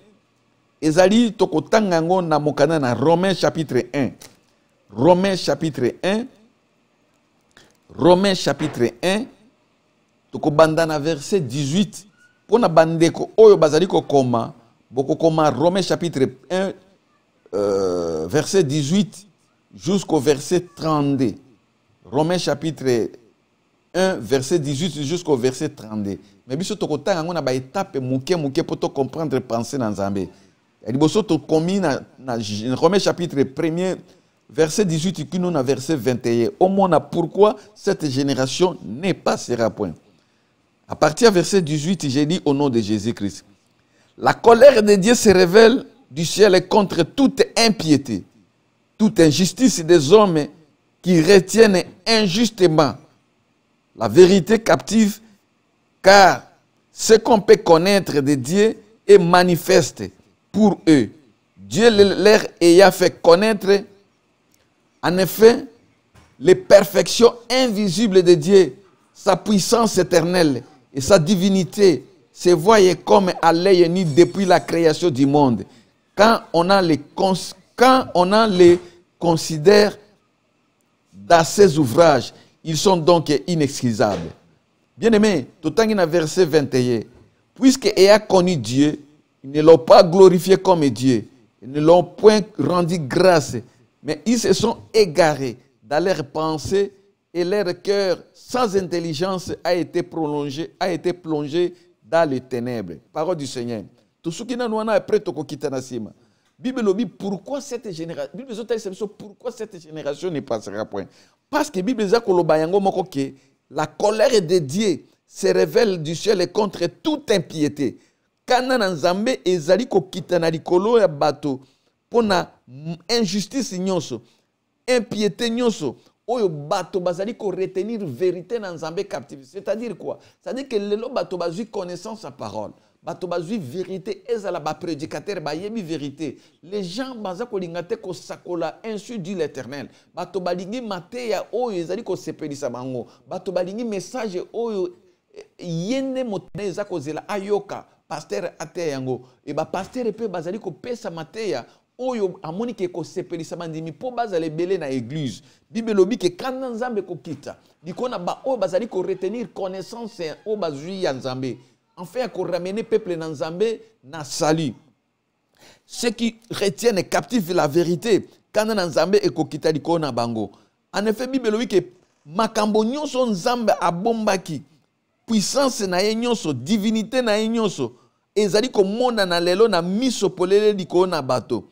ezali tokotanga ngo na mokana na Romains chapitre 1. Romains chapitre 1. Romains chapitre 1. Tokobanda na verset 18. Pona bandeko oyo bazali kokoma bokokoma Romains chapitre 1 verset 18 jusqu'au verset 32. Romains chapitre 1 verset 18 jusqu'au verset 32. Mais biso tokotanga ngo na ba étape muke pour comprendre penser na Nzambe. Liboso to komi na Romains chapitre 1er verset 18 kino na verset 21. Au moins pourquoi cette génération ne passera point. À partir du verset 18, j'ai dit au nom de Jésus-Christ. La colère de Dieu se révèle du ciel contre toute impiété, toute injustice des hommes qui retiennent injustement la vérité captive, car ce qu'on peut connaître de Dieu est manifeste pour eux. Dieu leur ayant fait connaître, en effet, les perfections invisibles de Dieu, sa puissance éternelle et sa divinité se voient comme à l'œil nu depuis la création du monde. Quand on les considère dans ses ouvrages, ils sont donc inexcusables. Bien-aimé, tout en verset 21, puisque ayant connu Dieu, ils ne l'ont pas glorifié comme Dieu, ils ne l'ont point rendu grâce, mais ils se sont égarés dans leurs pensées et leur cœur sans intelligence a été plongé dans les ténèbres. Parole du Seigneur. Tout ce qui nous après Tokokitanassima. Bible dit pourquoi cette génération, pourquoi cette génération ne passera point. Parce que Bible dit la colère de Dieu se révèle du ciel contre toute impiété. Kana Nzambe ezali kokitana likolo ya bato pona injustice nyonso, impiété nyonso. Oyo bato bazali ko retenir vérité na Nzambe captive. C'est-à-dire quoi? C'est-à-dire que lelo bato bazui connaissance à parole. Bato bazui vérité ezala ba prédicateur ba yebi vérité. Les gens baza ko lingate ko sakola ainsi dit l'Éternel. Bato balingi mateya oyo ezali ko sepelisa bango. Bato balingi message oyo yende motene za ko zela ayoka pasteur ate yango. Et ba pasteur pe bazali ko pesa mateya oyo amoni ke ko sepelisa bandimi po bazale belé na église. Bible lobi ke kana Nzambe ko kita. Dikona ba oyo bazali ko retenir connaissance o bazui ya Nzambe. Enfin, qu'on ramène le peuple dans Nzambe na salut. Ceux qui retiennent captifs la vérité, quand Nzambe et kokita liko na bango. En effet, Bible dit que makambo nyonso Nzambe abombaki, puissance na ye nyonso, divinité na ye nyonso, ezali ko mona na lelo na miso polele liko na bato.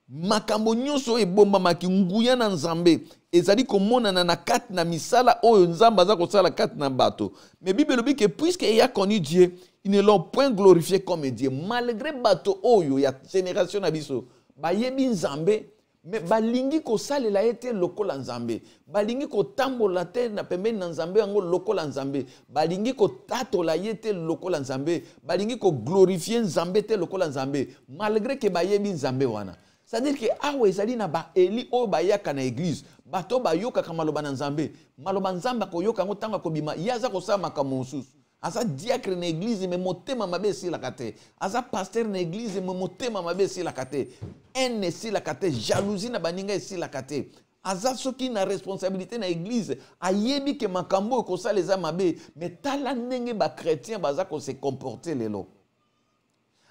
Makambo nyonso e bombamaki nguya na Nzambe, ezali ko mona na kati na misala oyo Nzambe aza ko sala kati na bato. Mais Bible dit que puisque il a connu Dieu, ils ne l'ont point glorifié comme Dieu. Malgré bato oyo ya génération na biso, ba yebi Nzambe, mais balingi ko salela ete lokola Nzambe. Balingi ko tambola te na pembeni na Nzambe yango lokola Nzambe. Balingi ko tatola yete lokola Nzambe. Balingi ko glorifier Nzambe te lokola Nzambe. Malgré que ba yebi Nzambe wana. C'est-à-dire que awa ezali na ba eli oyo bayaka na église. Bato bayoka ka maloba na Nzambe. Maloba Nzambe ko yoka ngo tanga ko bima. Yaza ko sama ka mosusu. Aza diacre na église me motema mabe si la kate. Aza pasteur na église me motema mabe si la kate. Haine si la kate, jalousie na baninga si la kate. Aza soki na responsabilité na église, ayebi ke makambo ko sa les mabe, mais tala ndenge ba chrétien baza ko se comporter lelo.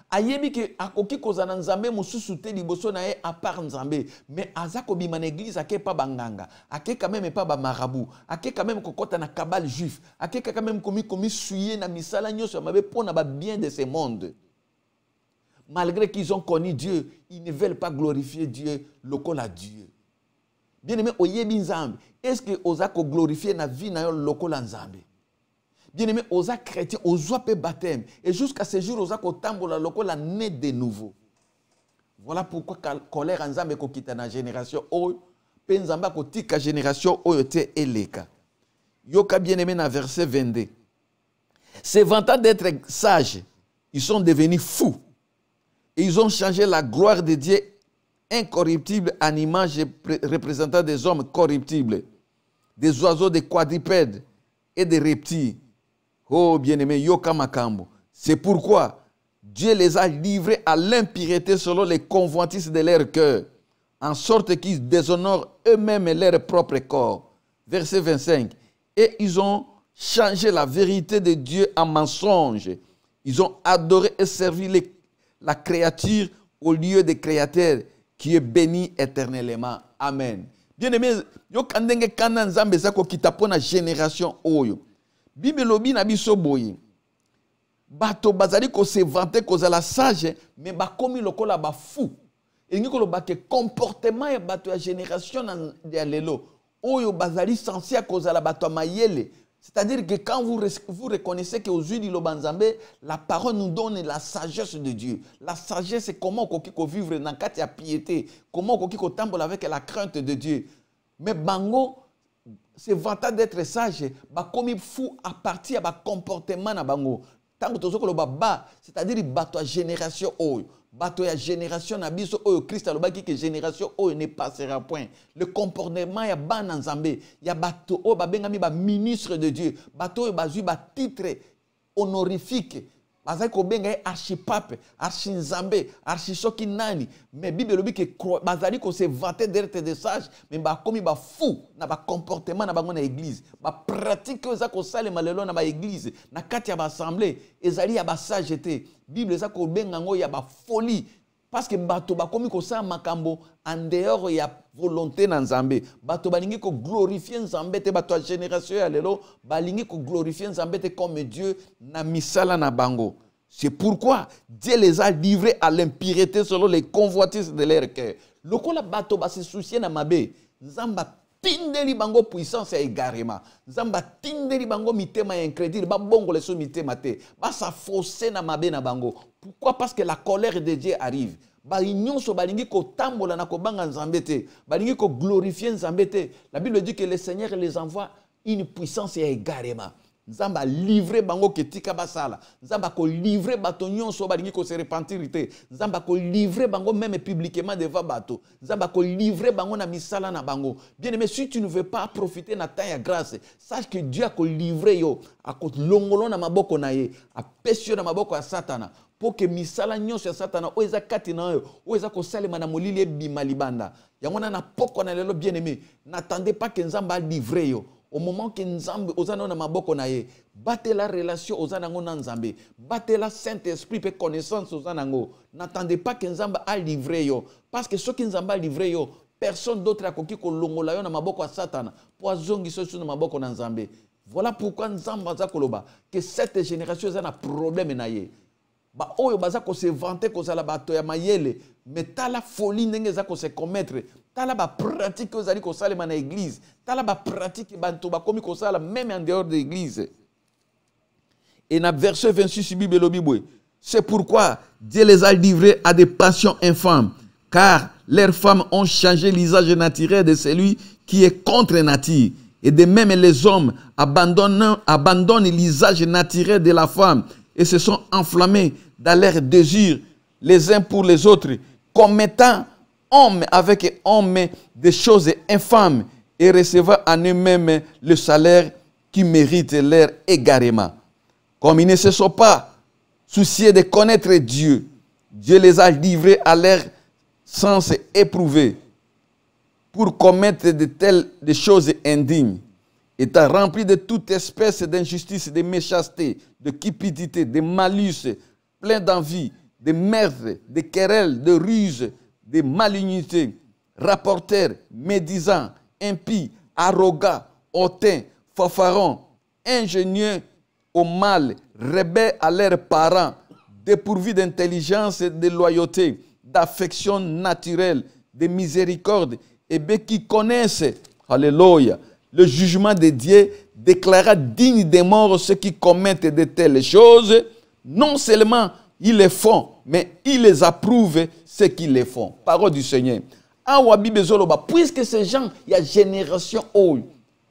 Ayebi ke akoki kozana Nzambe mususu te liboso na ye à part Nzambe, mais aza ko bima na église ake pa banganga, ake quand même pas ba marabout, ake quand même kokota na cabale juif, ake quand même komi suyer na misala nyonso mabe pona ba bien de ce monde. malgré qu'ils ont connu Dieu, ils ne veulent pas glorifier Dieu, lokola Dieu. Bien aimé, oyebi nzambe, est-ce que oza ko glorifier na vie na yo lokola nzambe? Bien aimé, oza chrétien, oza pe baptême, et jusqu'à ce jour oza ko tambola lokola né de nouveau. Voilà pourquoi colère nzambe ko kita na génération oyo, pe nzambe ko tika génération oyo te eleka. Yoka bien aimé na verset 22. Se vantant d'être sages, ils sont devenus fous. Et ils ont changé la gloire de Dieu incorruptible en image représentant des hommes corruptibles, des oiseaux, des quadrupèdes et des reptiles. Oh bien-aimé, yoka makambo. C'est pourquoi Dieu les a livrés à l'impureté selon les convoitises de leur cœur, en sorte qu'ils déshonorent eux-mêmes leur propre corps. Verset 25. Et ils ont changé la vérité de Dieu en mensonge. Ils ont adoré et servi la créature au lieu des créateurs, qui est béni éternellement. Amen. Bien-aimé, yo kandenge kana nzambe zako kitapona génération oyo. Bible lobi na biso boye. Bato bazali ko se vanter kozala sage, mais bakomi lokola ba fou. Elingi ko loba ke comportement ya bato ya génération ya lelo oyo bazali censé kozala bato mayele. C'est-à-dire que quand vous reconnaissez qu'aujourd'hui, la parole nous donne la sagesse de Dieu. La sagesse, c'est comment on peut vivre dans la piété, comment on peut tambour avec la crainte de Dieu. Mais bango, c'est vantant d'être sage, comme il faut à partir de comportement na bango. C'est-à-dire bato génération oyo. Bato ya génération na biso oyo Christ alobaki que génération oyo ne passera point. Le comportement ya bana nzambe, ya bato oyo babengami ba ministre de Dieu, bato oyo bazui ba titre honorifique. Bazali ko benga archipape, archinzambe, archisoki nani. Mais Bible lobi que bazali ko se vanter d'être des sages, mais ba komi ba fou na ba comportement na bango na église. Ba pratique eza ko salema lelo na ba église, na kati ya ba assemblée, ezali ya ba sageté. Bible eza ko benga ngo ya ba folie. Parce que bato ba komi ko sa makambo en dehors ya volonté na nzambe. Bato balingi ko glorifier nzambe te bato génération ya lelo balingi ko glorifier nzambe te comme Dieu na misala na bango. C'est pourquoi Dieu les a livrés à l'impureté selon les convoitises de leur cœur. Lokola bato ba se soucier na mabe, nzamba tindeli bango puissance ya égarement. Nzamba tindeli bango mitema incrédule, ba bongo leso mitema te. Ba sa fausser na mabe na bango. Pourquoi? Parce que la colère de Dieu arrive. Ba nyonso balingi ko tambola na ko banga nzambe te. Balingi ko glorifier nzambe te. La Bible dit que le Seigneur les envoie une puissance ya égarement. Nzamba livrer bango ketika basala. Nzamba ko livrer bato nyonso balingi ko se repentir te. Nzamba ko livrer bango même publiquement devant bato. Nzamba ko livrer bango na misala na bango. Bien aimé, si tu ne veux pas profiter na temps ya grâce, sache que Dieu a ko livrer yo, a ko longolo na maboko na ye, a pesio na maboko ya Satana. Pour que misala nyonso ya Satana oeza kati na yo, oeza ko salema na molili ebima libanda. Yango na poko na lelo bien aimé, n'attendez pas que Nzamba livrer yo. Au moment que Nzambe ozana na maboko na ye, battez la relation ozana ngo na Nzambe, battez la Saint-Esprit pe connaissance ozana ngo. N'attendez pas que Nzamba a livré yo, parce que ce que Nzamba a livré yo, personne d'autre a koki ko longola yo na maboko ya Satana, po azongi so na maboko na Nzambe. Voilà pourquoi Nzamba za koloba que cette génération eza na problème na ye. Ba oyo baza ko se vanter ko zala bato ya mayele, mais tala folie ndenge za ko se commettre. Tala ba pratique aux ali ko salema na église. Tala ba pratique banto ba komi ko sala même en dehors de l'église. Et dans verset 26 Bible lobi boy. C'est pourquoi Dieu les a livrés à des passions infâmes, car leurs femmes ont changé l'usage naturel de celui qui est contre nature. Et de même les hommes abandonnent l'usage naturel de la femme et se sont enflammés dans leurs désirs les uns pour les autres, commettant hommes avec hommes des choses infâmes et recevant en eux-mêmes le salaire qui mérite leur égarement. Comme ils ne se sont pas souciés de connaître Dieu, Dieu les a livrés à leur sens éprouvé pour commettre des choses indignes, étant remplis de toute espèce d'injustice, de méchanceté, de cupidité, de malice, plein d'envie, de meurtre, de querelles, de ruses, de malignité, rapporteurs, médisants, impies, arrogants, hautains, fanfarons, ingénieux au mal, rebelles à leurs parents, dépourvus d'intelligence et de loyauté, d'affection naturelle, de miséricorde, et bien qui connaissent, alléluia, le jugement de Dieu, déclara digne de mort ceux qui commettent de telles choses. Non seulement ils les font, mais ils les approuvent ceux qui les font. Parole du Seigneur. Puisque ces gens, il y a génération haut,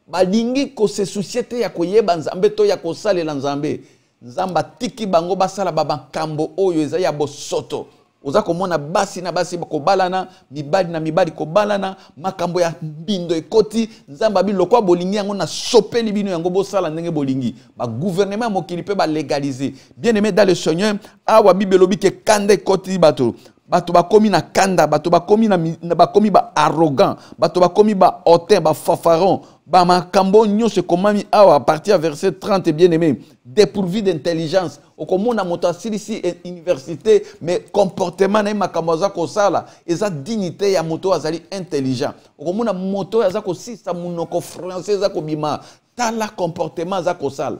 balingi ko se société ya koyeba nzambe to ya kosalela nzambe nzamba tiki bango basala baba kambo oyo eza ya bosoto oza komona basi na basi kobalana mibadi na mibadi kobalana makambo ya mbindo ekoti nzamba biloko bolingi yango na sopeli bino yango bosala ndenge bolingi ba gouvernement mokili pe ba légaliser bien aimé dans le Seigneur awa bibelobi ke kande koti bato bato bakomi na kanda bato bakomi na bakomi ba arrogant bato bakomi ba hautain ba fafaron ba makambo nyonso komami awa à partir verset 30 bien aimé dépourvu d'intelligence okomona moto asilisi université mais comportement na makambo za ko sala eza dignité ya moto azali intelligent okomona moto aza ko sisa munoko français za ko bima tala comportement za ko sala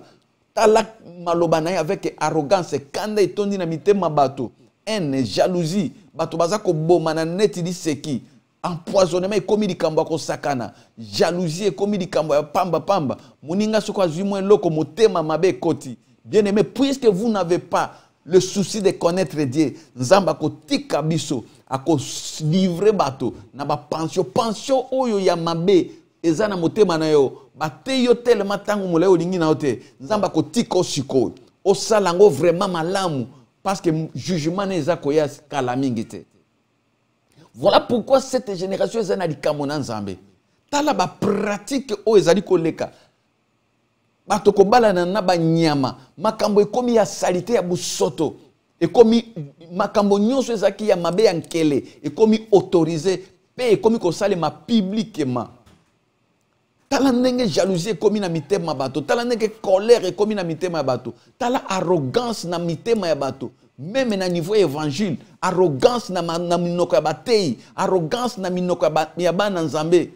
tala maloba na avec arrogance kanda etondi na mitema bato haine, jalousie, bato bazako boma na neti di seki, empoisonnement ekomi likambo ko sakana, jalousie ekomi likambo ya pamba pamba, muninga soko azui mwen loko motema mabe koti. Bien aimé, puisque vous n'avez pas le souci de connaître Dieu, nzamba ko tika biso, ako livrer bato na ba pension oyo ya mabe eza na motema na yo, bate yo tellement tangu mole olingi na ote, nzamba ko tika osiko, osalango vraiment malamu. Parce que le jugement n'est pas calamité. Voilà pourquoi cette génération est en train de tala ba pratique o ezali koleka. Bato ko balana na ba nyama, makambo ekomi ya salité ya busoto, ekomi makambo nyonso ezaki ya mabe ya nkele, ekomi autorisé pe ekomi ko salema publiquement. Tala ndenge jalousie ekomi na mitema bato, tala ndenge colère ekomi na mitema bato, tala arrogance na mitema ya bato, même na niveau évangile, arrogance na minoko ya batei, arrogance na minoko ya bana nzambe.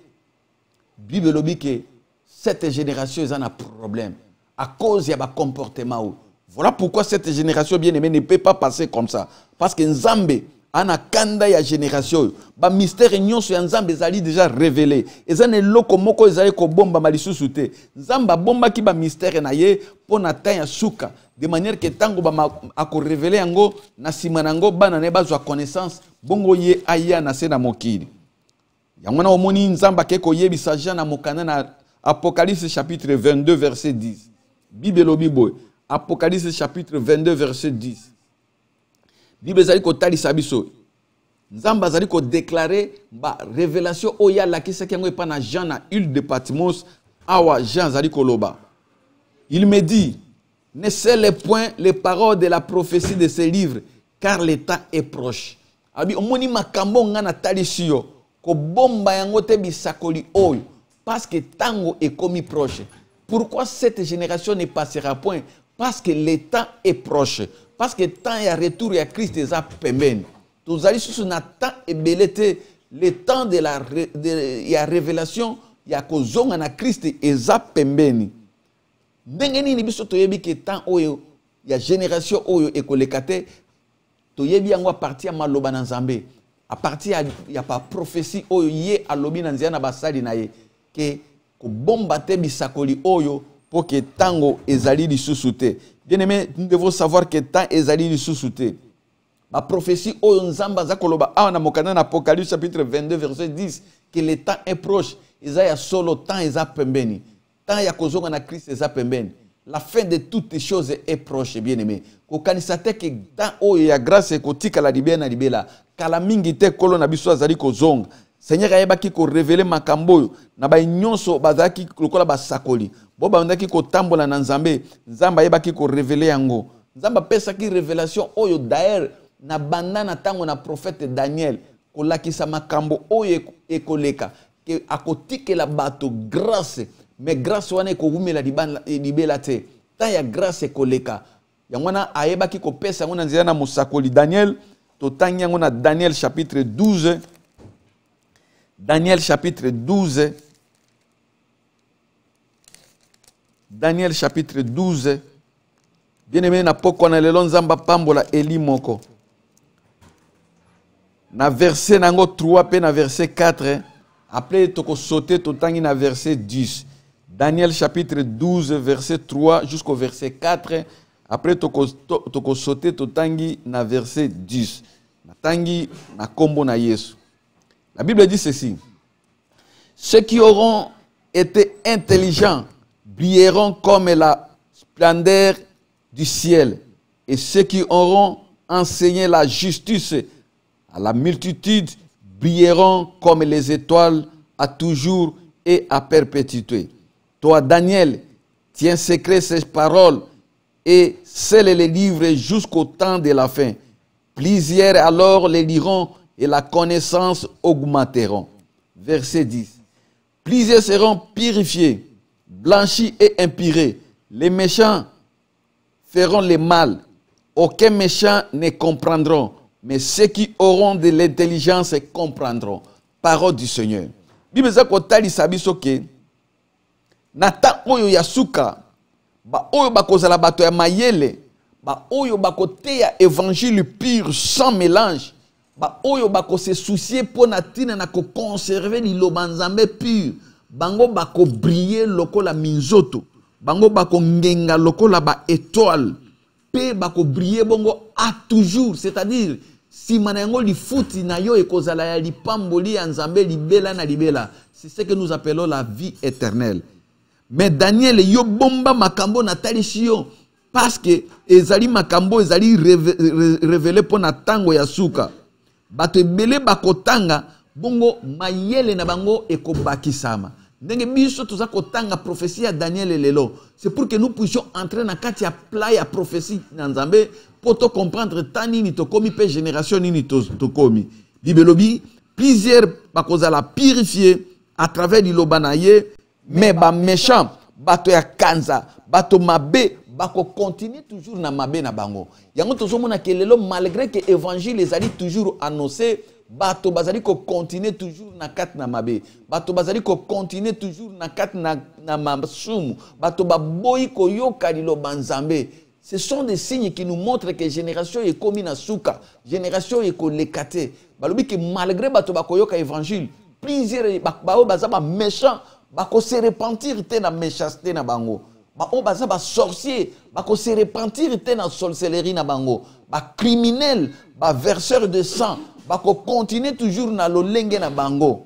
Bible lobi que cette génération est un problème à cause de comportement. Voilà pourquoi cette génération bien aimée ne peut pas passer comme ça, parce que nzambe ana kanda ya génération ba mystère nyonso ya nzambe ezali déjà révélé ezane loko moko ezali ko bomba malisusu te nzamba bomba ki ba mystère na ye pona ta ya suka de manière que tango ba ako révéler yango na sima nango bana ne bazwa connaissance bongo ye aya na se na mokili yango na omoni nzamba ke ko yebisa Jean na mokana na Apocalypse chapitre 22 verset 10 Bible lobi boy Apocalypse chapitre 22 verset 10 Bible zali ko talisa biso nzamba zali ko déclarer ba révélation oya la kisa kengo epa na Jean na huile de Patmos awa Jean zali ko loba il me dit ne scellez point les paroles de la prophétie de ce livre car le temps est proche abi omoni makambo nga na talisi yo ko bomba yango te bisakoli oyo parce que tango est commis proche. Pourquoi cette génération ne passera point? Parce que le temps est proche. Parce que le temps est à retour à Christ et à pembeni. Tous allez sur ce temps et belete le temps de la révélation il y a kozonga na Christ et à pembeni. Ndengeni ni biso toyebi ke temps oyo ya génération oyo ekolekate toyebi yango a partir maloba na Nzambe. À partir il y a pas prophétie oyo ye alobi na nzia na basali na ye ke ko bomba te bisakoli oyo pour que tango ezali lisusu te. Bien aimé, nous devons savoir que temps ezali lisusu te. La prophétie oyo nzamba za koloba awa na mokana na Apocalypse chapitre 22 verset 10 que le temps est proche. Ezaya solo temps eza pembeni. Temps ya kozonga na Christ eza pembeni. La fin de toutes les choses est proche, bien aimé. Ko kanisa te ke temps oyo ya grâce ko tika la libela na libela. Kala mingi te kolo na biso azali kozonga. Seigneur ayebaki ko révéler makambo na ba nyonso bazaki lokola basakoli. Bo bandaki ko tambola na Nzambe, Nzamba ayebaki ko révéler yango. Nzamba pesa ki révélation oyo d'ailleurs na banda na tango na prophète Daniel ko lakisa makambo oyo ekoleka ke akotike la bato grâce mais grâce wana ko gumela libela te. Ta ya grâce ekoleka. Yango na ayebaki ko pesa yango na nzela na musakoli Daniel to tangi yango na Daniel chapitre 12. Daniel chapitre 12. Daniel chapitre 12. Bien-aimé, na poko na lelo nzamba pambola Eli moko. Na verset nango 3 pe na verset 4. Après toko sauter totangi na verset 10. Daniel chapitre 12 verset 3 jusqu'au verset 4. Après toko sauter totangi na verset 10. Natangi na kombo na Yesu. La Bible dit ceci. Ceux qui auront été intelligents brilleront comme la splendeur du ciel, et ceux qui auront enseigné la justice à la multitude brilleront comme les étoiles à toujours et à perpétuité. Toi, Daniel, tiens secret ces paroles et scelle les livres jusqu'au temps de la fin. Plusieurs alors les liront et la connaissance augmenteront. Verset 10. Plusieurs seront purifiés, blanchis et impurés. Les méchants feront le mal. Aucun méchant ne comprendront, mais ceux qui auront de l'intelligence comprendront. Parole du Seigneur. Bible zako tali sabiso ke nata oyo yasuka ba oyo bakozala bato ya mayele ba oyo bakoteya évangile pur sans mélange ba oyo bako se soucier pona tina na ko conserver liloba nzambe pur bango bako briller lokola minzoto bango bako ngenga lokola ba étoile pe bako briller bongo à toujours, c'est-à-dire si manango li futi na yo ekozala ya lipamboli ya nzambe libela na libela, c'est ce que nous appelons la vie éternelle. Mais Daniel yo bomba makambo na talisi yo parce que ezali makambo ezali révélé pona tango ya suka bato ebele bakotanga bongo mayele na bango ekobakisama. Ndenge biso toza kotanga prophétie ya Daniel lelo, c'est pour que nous puissions entrer na kati ya pla ya prophétie na nzambe pour te comprendre tani ni to komi pe génération ni to komi. Bibelobi plusieurs bakozala purifier à travers liloba na ye, mais ba méchant bato ya kanza bato mabe bako continue toujours na mabe na bango. Yango tozomona ke lelo malgré que évangile ezali toujours annoncé, bato bazali ko continuer toujours na kat na mabe, bato bazali ko continuer toujours na kat na masumu, bato baboyi ko yoka liloba nzambe. Ce sont des signes qui nous montrent que génération est comme na suka, génération est kolekate. Balobi que malgré bato bako yoka évangile, plusieurs bao bazaba méchant bako se repentir te na méchanceté na bango. Bao bazaba sorcier bako se repentir te na sorcellerie na bango. Ba criminel, ba verseur de sang bako continuer toujours na lolenge na bango.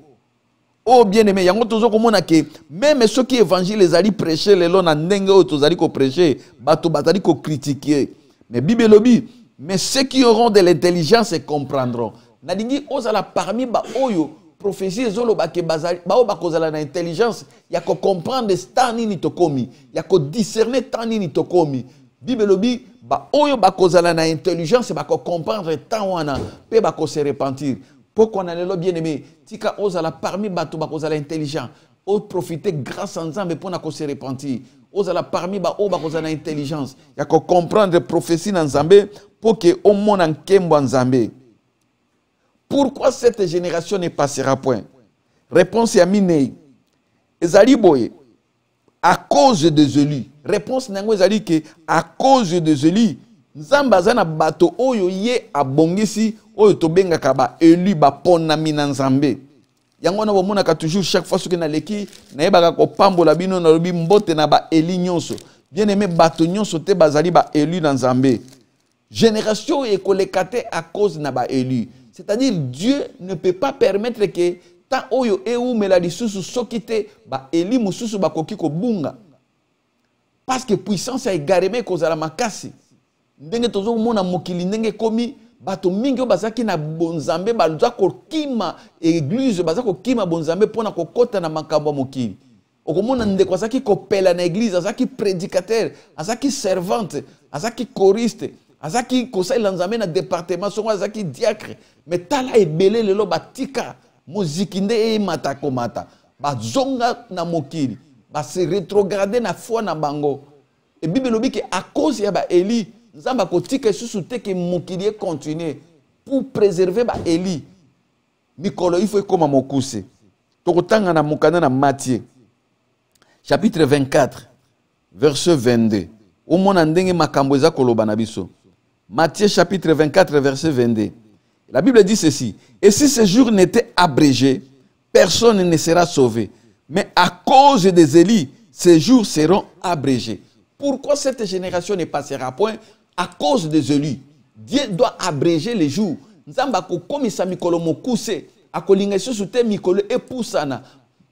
Oh bien-aimé, yango tozo komona ke même ceux qui évangile les ali prêcher lelo na ndenge o tozali ko prêcher, bato bazali ko critiquer. Mais Bible lobi, mais ceux qui auront de l'intelligence comprendront. Nadingi ozala parmi ba oyo prophétie zolo ba ke bazali ba o bakozala na intelligence ya ko comprendre stani ni tokomi, ya ko discerner tani ni tokomi. Bible lobi ba oyo bakozala na intelligence ba ko comprendre tant wana pe ba ko se repentir. Pourquoi on a le bien-aimé, tika ozala parmi bato bakozala intelligent, o profiter grâce à nzambe pour na ko se repentir. Ozala parmi ba o bakozala intelligence, ya ko comprendre prophétie na nzambe pour que au monde en kembo nzambe. Pourquoi cette génération ne passera point? Réponse ya minei. Ezali boye à cause des élus. Réponse nango ezali que à cause des élus, nzambe azana bato oyo ye abongisi oyo tobengaka ba élu ba ponami na nzambe. Yango na bomona ka toujours chaque fois soki na leki na yebaka ko pambola bino na lobi mbote na ba élu nyonso. Bien aimé bato nyonso te bazali ba élu na nzambe. Génération e kolekate à cause na ba élu. C'est-à-dire Dieu ne peut pas permettre que ta oyo e ou meladi susu sokite ba élu mususu ba koki ko bunga. Parce que puissance a égaré kozala makasi. Ndenge tozo mona mokili ndenge komi bato mingi bazaki na bonzambe baluza kokima église bazako kima bonzambe pona kokota na makambo mokili. Okomona ndeko azaki kopela na église, azaki prédicateur, azaki servante, azaki choriste, azaki conseil nzambe na département songo azaki diacre. Mais tala ebele lelo batika muziki nde e mata komata. Bazonga na mokili, ba se rétrograder na foi na bango. Et Bible lobi que à cause ya ba Eli nzamba kotika susu te que mokili continuer pour préserver ba Eli. Mikolo il faut comme mokuse. Tokotanga na mokana na Matthieu chapitre 24 verset 22. Au mona ndenge makambo eza koloba na biso. Matthieu chapitre 24 verset 22. La Bible dit ceci. Et si ce jour n'était abrégé, personne ne sera sauvé. Mais à cause des Élis, ces jours seront abrégés. Pourquoi cette génération ne passera point? À cause des Élis. Dieu doit abréger les jours. Nzamba ko komisa mikolo mokuse, akolinga susu te mikolo epusana.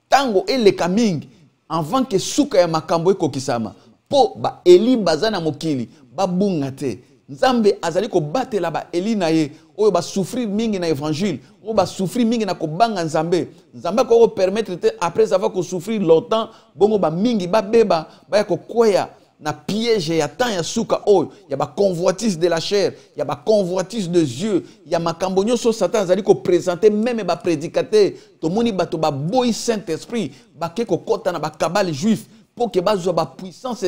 Tango ele kaming avant que suka ya makambo ekokisama. Po ba Eli bazana mokili, ba bunga te. Nzambe azali ko batela ba Eli na ye, oyo ba souffrir mingi na évangile, oyo ba souffrir mingi na ko banga nzambe. Nzambe ko permettre te après avoir ko souffrir longtemps, bongo ba mingi ba beba, ba ya ko kwea na piège ya temps ya suka oyo, ya ba convoitise de la chair, ya ba convoitise de yeux, ya makambo nyonso Satan azali ko présenter même ba prédicateur, to moni bato ba boy Saint-Esprit, ba ke ko kota na ba kabale juif. Pour que bazo ba puissance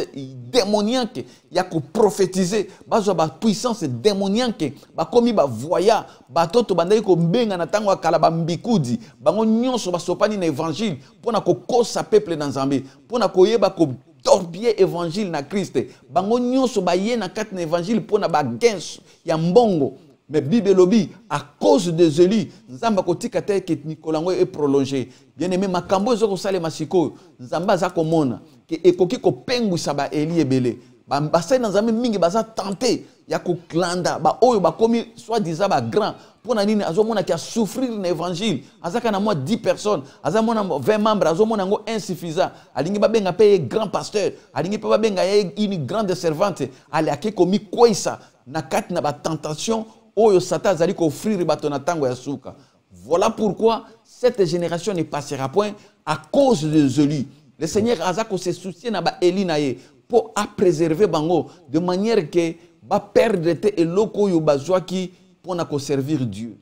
démoniaque ya ko prophétiser bazo ba puissance démoniaque ba komi ba voya ba toto bandai ko mbenga na tango akala ba mbikudi bango nyonso ba sopani na évangile pona ko kosa peuple na Nzambe pona ko yeba ko torpiller évangile na Christ bango nyonso ba ye na kati na évangile pona ba gens ya mbongo. Mais Bible lobi à cause des Élis Nzamba ko tika te ke Nicolango est prolongé. Bien aimé makambo ezo ko sale masiko Nzamba za ko mona ke ekoki ko pengwisa ba Eli ebele. Ba mbasa na Nzambe mingi baza tenté ya ko klanda ba oyo ba komi soit disant ba grand pona nini azomona ki a souffrir na évangile azaka na moi 10 personnes azamona 20 membres azomona ngo insuffisant alingi ba benga pe grand pasteur alingi pe ba benga une grande servante ali akekomi koisa na kati na ba tentation oyo Satan azali ko offrir bato na tango ya suka. Voilà pourquoi cette génération ne passera point à cause des Élis. Le Seigneur azako se soucier na ba Eli na ye pour a préserver bango de manière que ba perdre te eloko yo bazwaki pour na ko servir Dieu.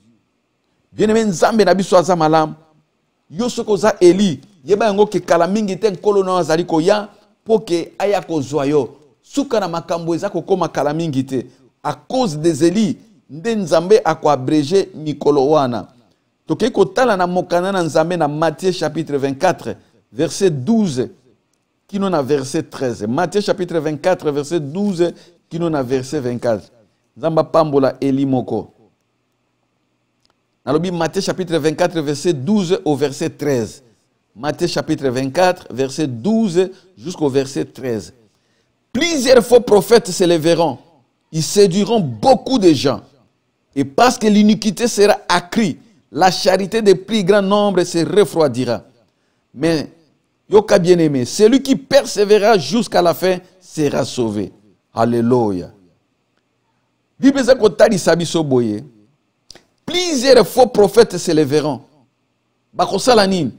Bien-aimé Nzambe na biso aza malam yo soko za Eli yeba yango ke kala mingi te nkolo na azali ko ya pour que aya ko zwayo suka na makambo ezako koma kala mingi te à cause des Élis. Nde Nzambe ako abrégé mikolo wana. Toke ko tala na mokana na Nzambe na Matthieu chapitre 24 verset 12 kino na verset 13. Matthieu chapitre 24 verset 12 kino na verset 24. Nzamba pambola Eli moko. Nalobi Matthieu chapitre 24 verset 12 au verset 13. Matthieu chapitre 24 verset 12 jusqu'au verset 13. Plusieurs faux prophètes se lèveront. Ils séduiront beaucoup de gens. Et parce que l'iniquité sera accrue, la charité des plus grand nombre se refroidira. Mais, yoka bien-aimé, celui qui persévérera jusqu'à la fin sera sauvé. Alléluia. Bible zakotali sabiso boye. Plusieurs faux prophètes se lèveront. Bakosalanin,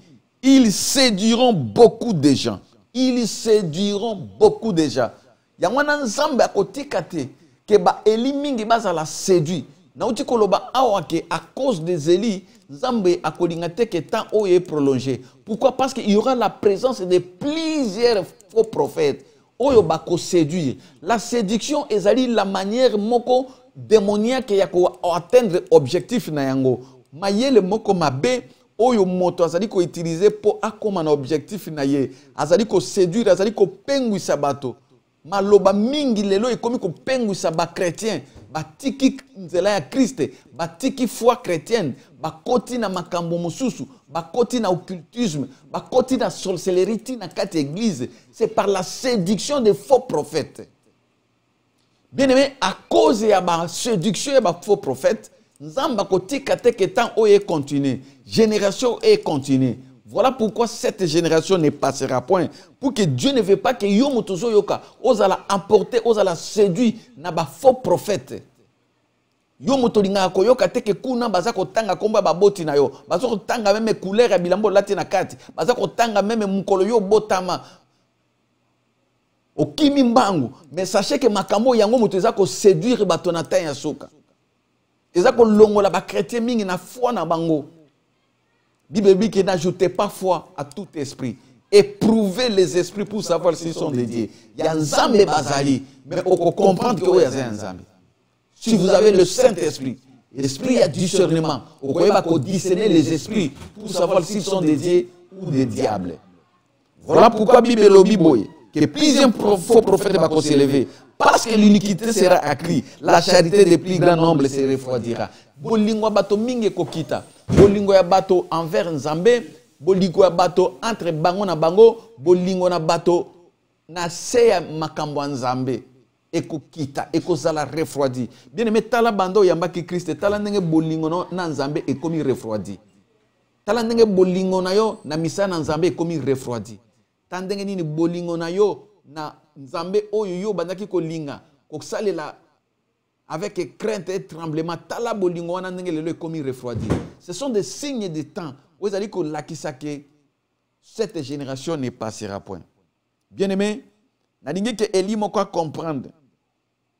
ils séduiront beaucoup de gens. Ils séduiront beaucoup de gens. Yangwana Nzambe akotikate ke ba Eli mingi baza la séduit. Na uti koloba awa ke à cause des Élis, Nzambe akolingate ke temps oye prolongé. Pourquoi? Parce qu'il y aura la présence de plusieurs faux prophètes. Oyo bako séduire. La séduction ezali la manière moko démoniaque ya ko atteindre objectif na yango. Mayele moko mabe oyo moto azali ko utiliser pour akoma na objectif na ye. Azali ko séduire, azali ko pengwisa bato. Maloba mingi lelo ekomi ko pengwisa ba chrétien. Batiki nzela ya Christ, batiki foi chrétienne, bakoti na makambo mususu, bakoti na occultisme, bakoti na sorcellerie na kati église. C'est par la séduction des faux prophètes. Bien aimé, à cause de la séduction des faux prophètes, Nzamba kotika teke temps oye continue, génération est continue. Voilà pourquoi cette génération ne passera point. Pour que Dieu ne veut pas que yo motozo yoka osala emporter, osala séduire na ba faux prophète. Yo motolinga ko yoka teke kuna baza ko tanga komba ba boti na yo. Baza ko tanga même couleur ya bilambo lati na kati. Baza ko tanga même mukolo yo botama. Okimi mbangu, mais sachez que makambo yango moto eza ko séduire bato na tan ya soka. Eza ko longola ba chrétien mingi na foi na bango. Bible dit que n'ajoutez pas foi à tout esprit. Éprouvez les esprits pour savoir s'ils sont dédiés. Il y a un Nzambe bazali, mais on peut comprendre que il y a un Nzambe. Si vous avez le Saint-Esprit, l'esprit a discernement. On peut discerner les esprits pour savoir s'ils sont dédiés ou des diables. Voilà pourquoi Bible lobi boy. que plusieurs faux prophètes vont s'élever. Parce que l'iniquité sera accrue, la charité des plus grands nombres se refroidira. Bolingo bato mingi kokita, bolingo ya bato envers Nzambe, bolingo ya bato entre bango na bango, bolingo na bato na seya makambo Nzambe. Ekokita, ekozala refroidi. Bien aimé, tala bando yamba ki Christ, tala ndenge bolingo na Nzambe ekomi refroidi. Tala ndenge bolingo na yo na misa na Nzambe ekomi refroidi. Tala ndenge nini bolingo na yo na Nzambe oyo yo bandaki kolinga kosalela avec crainte et tremblement tala bolingo wana ndenge lelo ekomi refroidi. Ce sont des signes de temps où ils allaient ko lakisa que cette génération ne passera point. Bien aimé, na dingue que Eli moko comprendre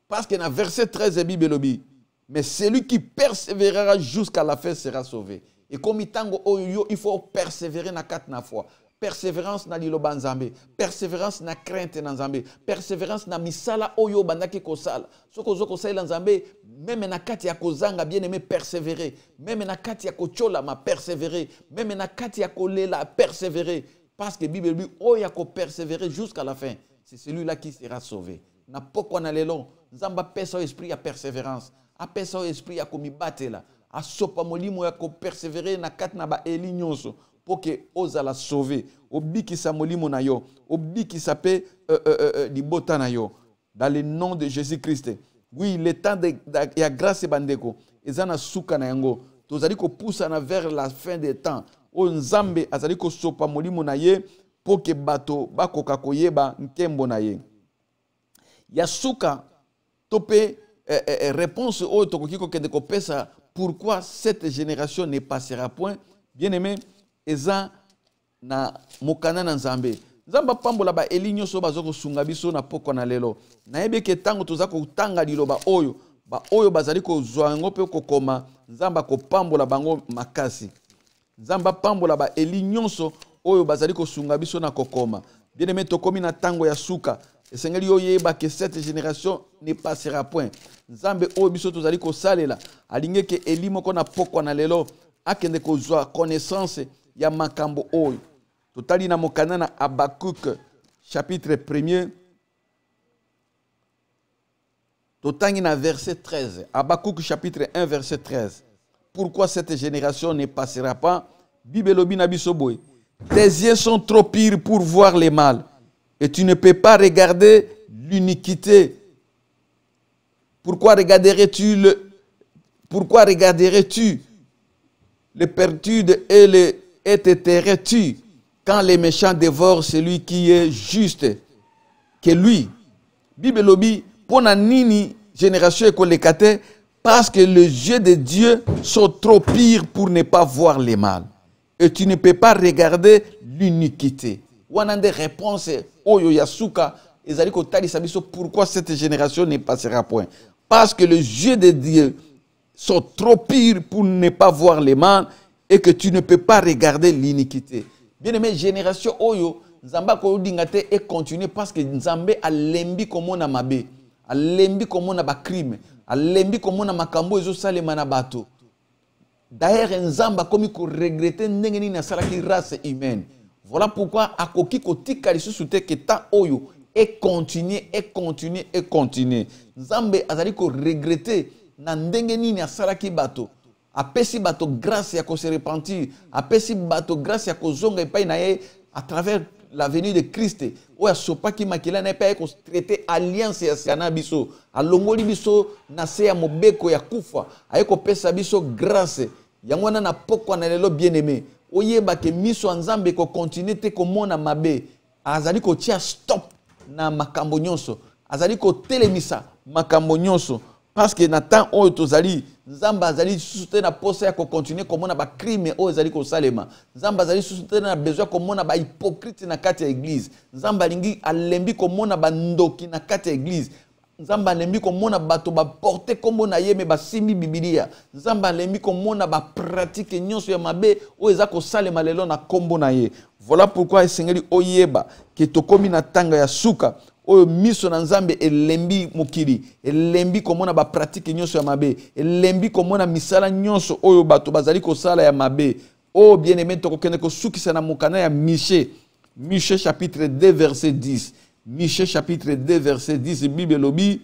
parce que dans verset 13 de Bible lobi, mais celui qui persévérera jusqu'à la fin sera sauvé. Et comme il faut persévérer na 4 fois. Persévérance na liloba Nzambe, persévérance na crainte na Nzambe, persévérance na misala oyo bandaki kosala. Soko zoko sala Nzambe, même na kati ya kozanga bien aimé persévérer, même na kati ya kochola ma persévérer, même na kati ya kolela persévérer parce que Bible dit oya ko persévérer jusqu'à la fin. C'est celui-là qui sera sauvé. Na poko na lelo, Nzamba pesa esprit ya persévérance, a pesa esprit ya komibatela, a sopa molimo ya ko persévérer na kati na ba eli nyonso. Pour que ozala sauver obi ki sa molimo na yo obi ki sa pe di bota na yo dans le nom de Jésus-Christ. Oui, le temps de ya grâce bandeko ezana suka na yango tozali ko poussa na vers la fin des temps o Nzambe azali ko sopa molimo na ye pour que bato bakoka koyeba nkembo na ye ya suka topé réponse o tokoki ko kende ko pesa pourquoi cette génération ne passera point. Bien aimé, eza na mokana na Nzambe. Nzamba pambola ba elinyo so bazoko sunga biso na poko na lelo. Na yebe ke tango toza ko tanga liloba oyo, ba oyo bazali ko zwango pe ko koma, Nzamba ko pambola bango makasi. Nzamba pambola ba elinyo so oyo bazali ko sunga biso na kokoma. Bien aimé tokomi na tango ya suka. Esengeli yo yeba que cette génération ne passera point. Nzambe oyo biso tozali ko salela. Alinge ke elimo ko na poko na lelo akende ko zwa connaissance ya makambo oyo. Totali na mokana na Habakkuk chapitre 1er. Totangi na verset 13. Habakkuk chapitre 1 verset 13. Pourquoi cette génération ne passera pas? Bible lobi na biso boy. Tes yeux sont trop pires pour voir le mal et tu ne peux pas regarder l'iniquité. Pourquoi regarderais-tu le pertude et te tairais-tu quand les méchants dévorent celui qui est juste que lui? Bible lobi pona nini génération ekolekate parce que les yeux de Dieu sont trop pires pour ne pas voir le mal et tu ne peux pas regarder l'iniquité. Wana des réponses oyo yasuka ezali ko talisa biso pourquoi cette génération ne passera point. Parce que les yeux de Dieu sont trop pires pour ne pas voir le mal et que tu ne peux pas regarder l'iniquité. Bien aimé, génération oyo, Nzamba ko dingate et continue parce que Nzambe a lembi komo na mabe, a lembi komo na ba crime, a lembi komo na makambo ezo salema na bato. D'ailleurs, Nzamba komi ko regretter ndenge nini na salaki race humaine. Voilà pourquoi akoki ko tika lisusu te ke ta oyo et continuer et continuer et continuer. Nzambe azali ko regretter na ndenge nini asalaki bato. Apesi bato grâce ya ko se repentir, apesi bato grâce ya ko zonga epai na ye à travers la venue de Christ. Oya sopaki makila na epai ko traiter alliance ya sana biso, alongoli biso na se ya mobeko ya kufa, ayeko pesa biso grâce. Yango na pokwa na lelo bien-aimé. Oyeba ke miso Nzambe ko continuer te ko mona mabe. Azali ko tia stop na makambo nyonso. Azali ko telemisa makambo nyonso. Parce que na temps oyo tozali Nzamba azali susute na posa ya ko continuer komona ba crime oyo azali ko salema. Nzamba azali susute na besoin komona ba hypocrite na kati ya église. Nzamba lingi alembi komona ba ndoki na kati ya église. Nzamba alembi komona bato ba porter kombo na ye me ba simbi Biblia. Nzamba alembi komona ba pratique nyonso ya mabe oyo eza ko salema lelo na kombo na ye. Voilà pourquoi esengeli oyeba ke tokomi na tanga ya suka. Oyo miso na Nzambe elembi mokili, elembi komona ba pratique nyonso ya mabe, elembi komona misala nyonso oyo bato bazali ko sala ya mabe. Oh bien-aimé tokokende ko sukisa na mokana ya Michée chapitre 2 verset 10. Michée chapitre 2 verset 10, Bible lobi,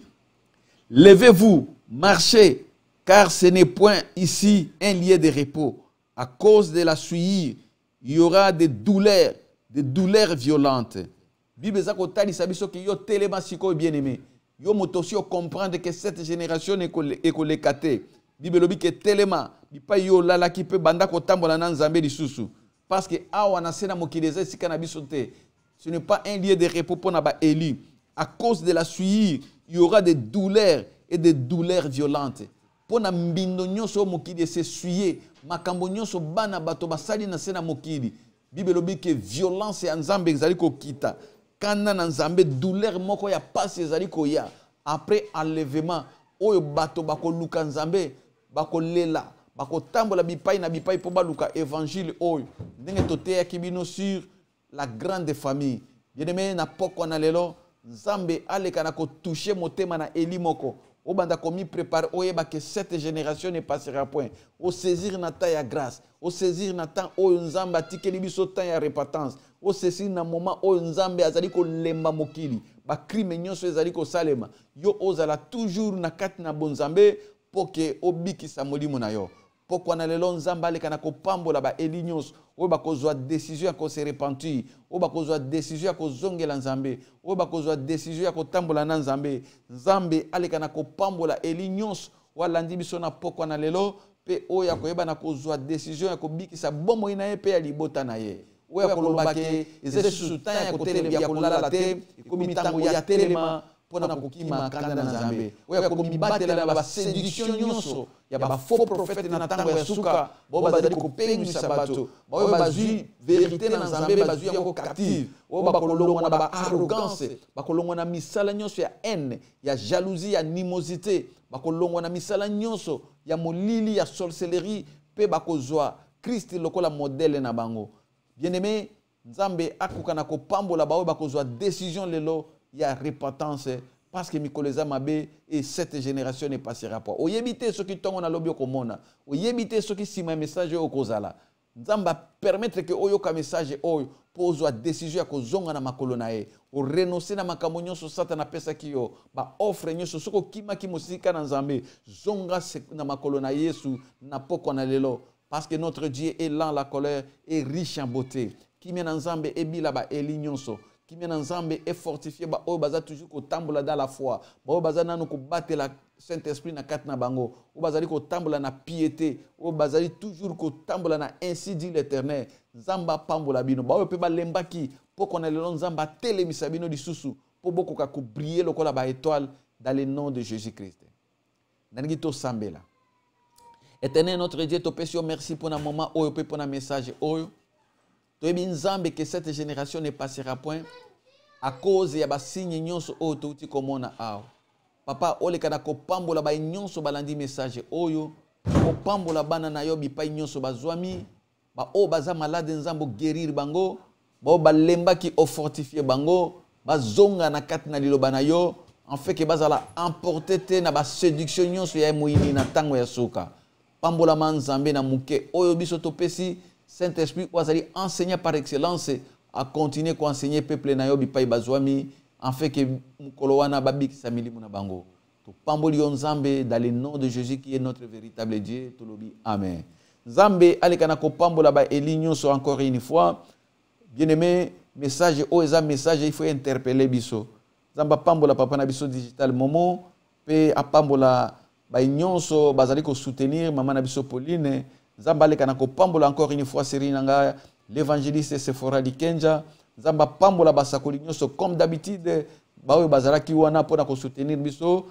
levez-vous, marchez, car ce n'est point ici un lieu de repos. À cause de la souillure, il y aura des douleurs violentes. Bible zako tali sabiso ki yo telema siko bien-aimé. Yo motosio comprendre que cette génération est collecatée. Bible lobi que telema, bi pa yo lala ki pe banda ko tambola na nzambe lisusu. Parce que awa na sena mokileza sika na biso te. Ce n'est pas un lieu de repos pour na ba élu. À cause de la souillure, il y aura des douleurs et des douleurs violentes. Pour na mbindo nyonso mokili se suyer, makambo nyonso bana bato basali na sena mokili. Bible lobi que violence ya nzambe ezali ko kita. Kana na nzambe douleur moko ya passe ezali ko ya. Après enlèvement, oyo bato bako luka nzambe, bako lela, bako tambola bipai na bipai po baluka évangile oyo. Ndenge toteya kibino sur la grande famille. Bien-aimé na poko na lelo, nzambe aleka na ko toucher motema na eli moko. O banda komi préparer oyeba que cette génération ne passera point. O saisir na ta ya grâce, o saisir na temps oyo nzambe atikeli biso temps ya repentance. O saisir na moment oyo nzambe azali ko lemba mokili. Ba crime nyonso ezali ko salema. Yo ozala toujours na kati na bonzambe poke obikisa molimo na yo. Pourquoi na lelo nzamba aleka na kopambola ba eli nyonso oyo bakozwa décision ya ko se repentir, oyo bakozwa décision ya kozongela nzambe, oyo bakozwa décision ya kotambola na nzambe. Nzambe aleka na kopambola eli nyonso walandi biso na pokwa na lelo pe oyo akoyeba na kozwa décision ya kobikisa bomoi na ye pe ya libota na ye. Oyo akoloba ke ezali susu temps ya kotelema ya kolala te, ekomi ntango ya telema pona kokima kanda na nzambe. Oyo akomibatela na ba séduction nyonso ya ba faux prophète na ntango ya suka, bo bazali kopengwisa bato, oyo bazwi vérité na nzambe bazwi yango captive, oyo bakolongwa na ba arrogance, bakolongwa na misala nyonso ya haine, ya jalousie, ya animosité, bakolongwa na misala nyonso ya molili, ya sorcellerie, pe bakozwa Christ lokola modèle na bango. Bien-aimé, nzambe akoka na kopambola ba oyo bakozwa décision lelo ya repentance. Parce que Mikoleza Mabe et cette génération ne passera pas. Oyebite ceux qui tongona lobi okomona. Oyebite ceux qui sima message okozala. Nzamba permettre que oyoka message oyo pozwa décision ya kozonga na makolo na ye. O renoncer na makambo nyonso satana pesa kiyo. Ba offre nyonso soko kima kimosika na nzambe. Zonga na makolo na Yesu na poko na lelo. Parce que notre Dieu est lent la colère et riche en beauté. Kimia na nzambe ebila ba eli nyonso. Qui mène ensemble est fortifié, ba o baza toujours ko tambola dans la foi, ba o baza nanu ko battre la Saint-Esprit na kat na bango, o bazali ko tambola na piété, o bazali toujours ko tambola na ainsi dit l'Éternel. Nzamba pambola bino, ba o pe ba lembaki poko na lelo nzamba telemisa bino lisusu, po boko ka ko briller lokola ba étoile dans le nom de Jésus-Christ. Nangi to sambela. Éternel notre Dieu, to pesi merci pour un moment oyo pe pour un message oyo. Toyebi nzambe que cette génération ne passera point à cause ya basigne nyonso oyo touti komona awa. Papa oleka na kopambola ba nyonso balandi message oyo, kopambola bana na yo bipai nyonso bazwami, ba o baza malade nzambo guérir bango, ba o balemba ki o fortifier bango, bazonga na kati na liloba na yo, en fait que bazala emporter te na ba séduction nyonso ya moyini na tango ya suka. Pambola manzambe na muke oyo biso topesi Saint-Esprit wazali enseigner par excellence à continuer à enseigner peuple na yo bipai bazwami en fait que mukolo wana babik samili muna bango. To pamboli nzambe dans le nom de Jésus qui est notre véritable Dieu, to lobi amen. Nzambe alekana ko pambola ba elinyo so encore une fois. Bien-aimé, message o eza message il faut interpeller biso. Nzamba pambola papa na biso digital momo pe apambola ba nyonso bazali ko soutenir maman na biso Pauline. Nzamba alekana ko pambola encore une fois série nanga l'évangéliste Sephora Dikenja. Nzamba pambola basakoli nyonso comme d'habitude bawe bazalaki wana pona ko soutenir biso.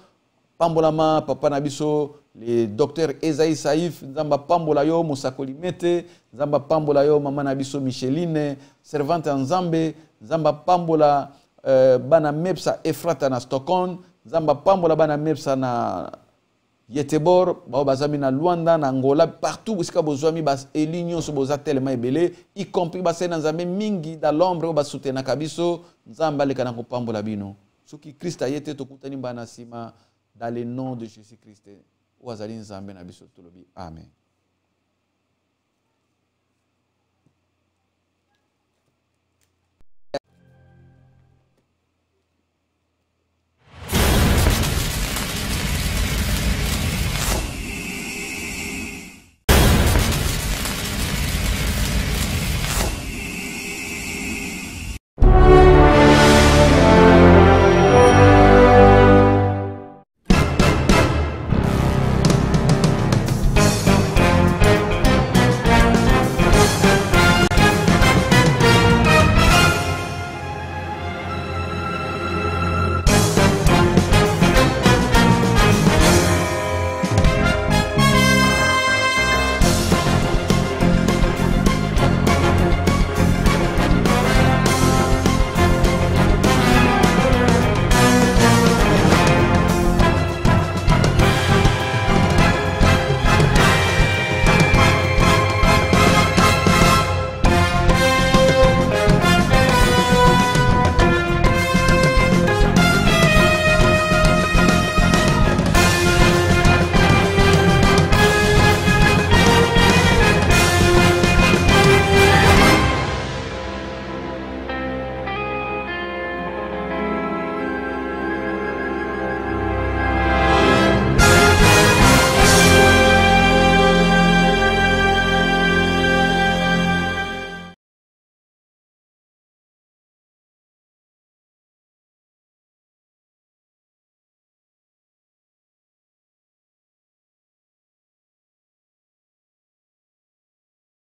Pambola ma papa na biso le docteur Esaïe Saïf. Nzamba pambola yo musakoli mete. Nzamba pambola yo maman na biso Micheline servante nzambe. Nzamba pambola bana mepsa Efrata na Stockholm. Nzamba pambola bana mepsa na Yetebor, bazami na Luanda, na Angola, partout où sika bozwami bas elinyo so boza tellement ebele, y compris bas na nzambe mingi da l'ombre ba soutenir kabiso, nzamba le kana ko pambola bino. Soki Christ ayete to kutani bana sima dans le nom de Jésus-Christ. Wazali nzambe na biso tolobi. Amen.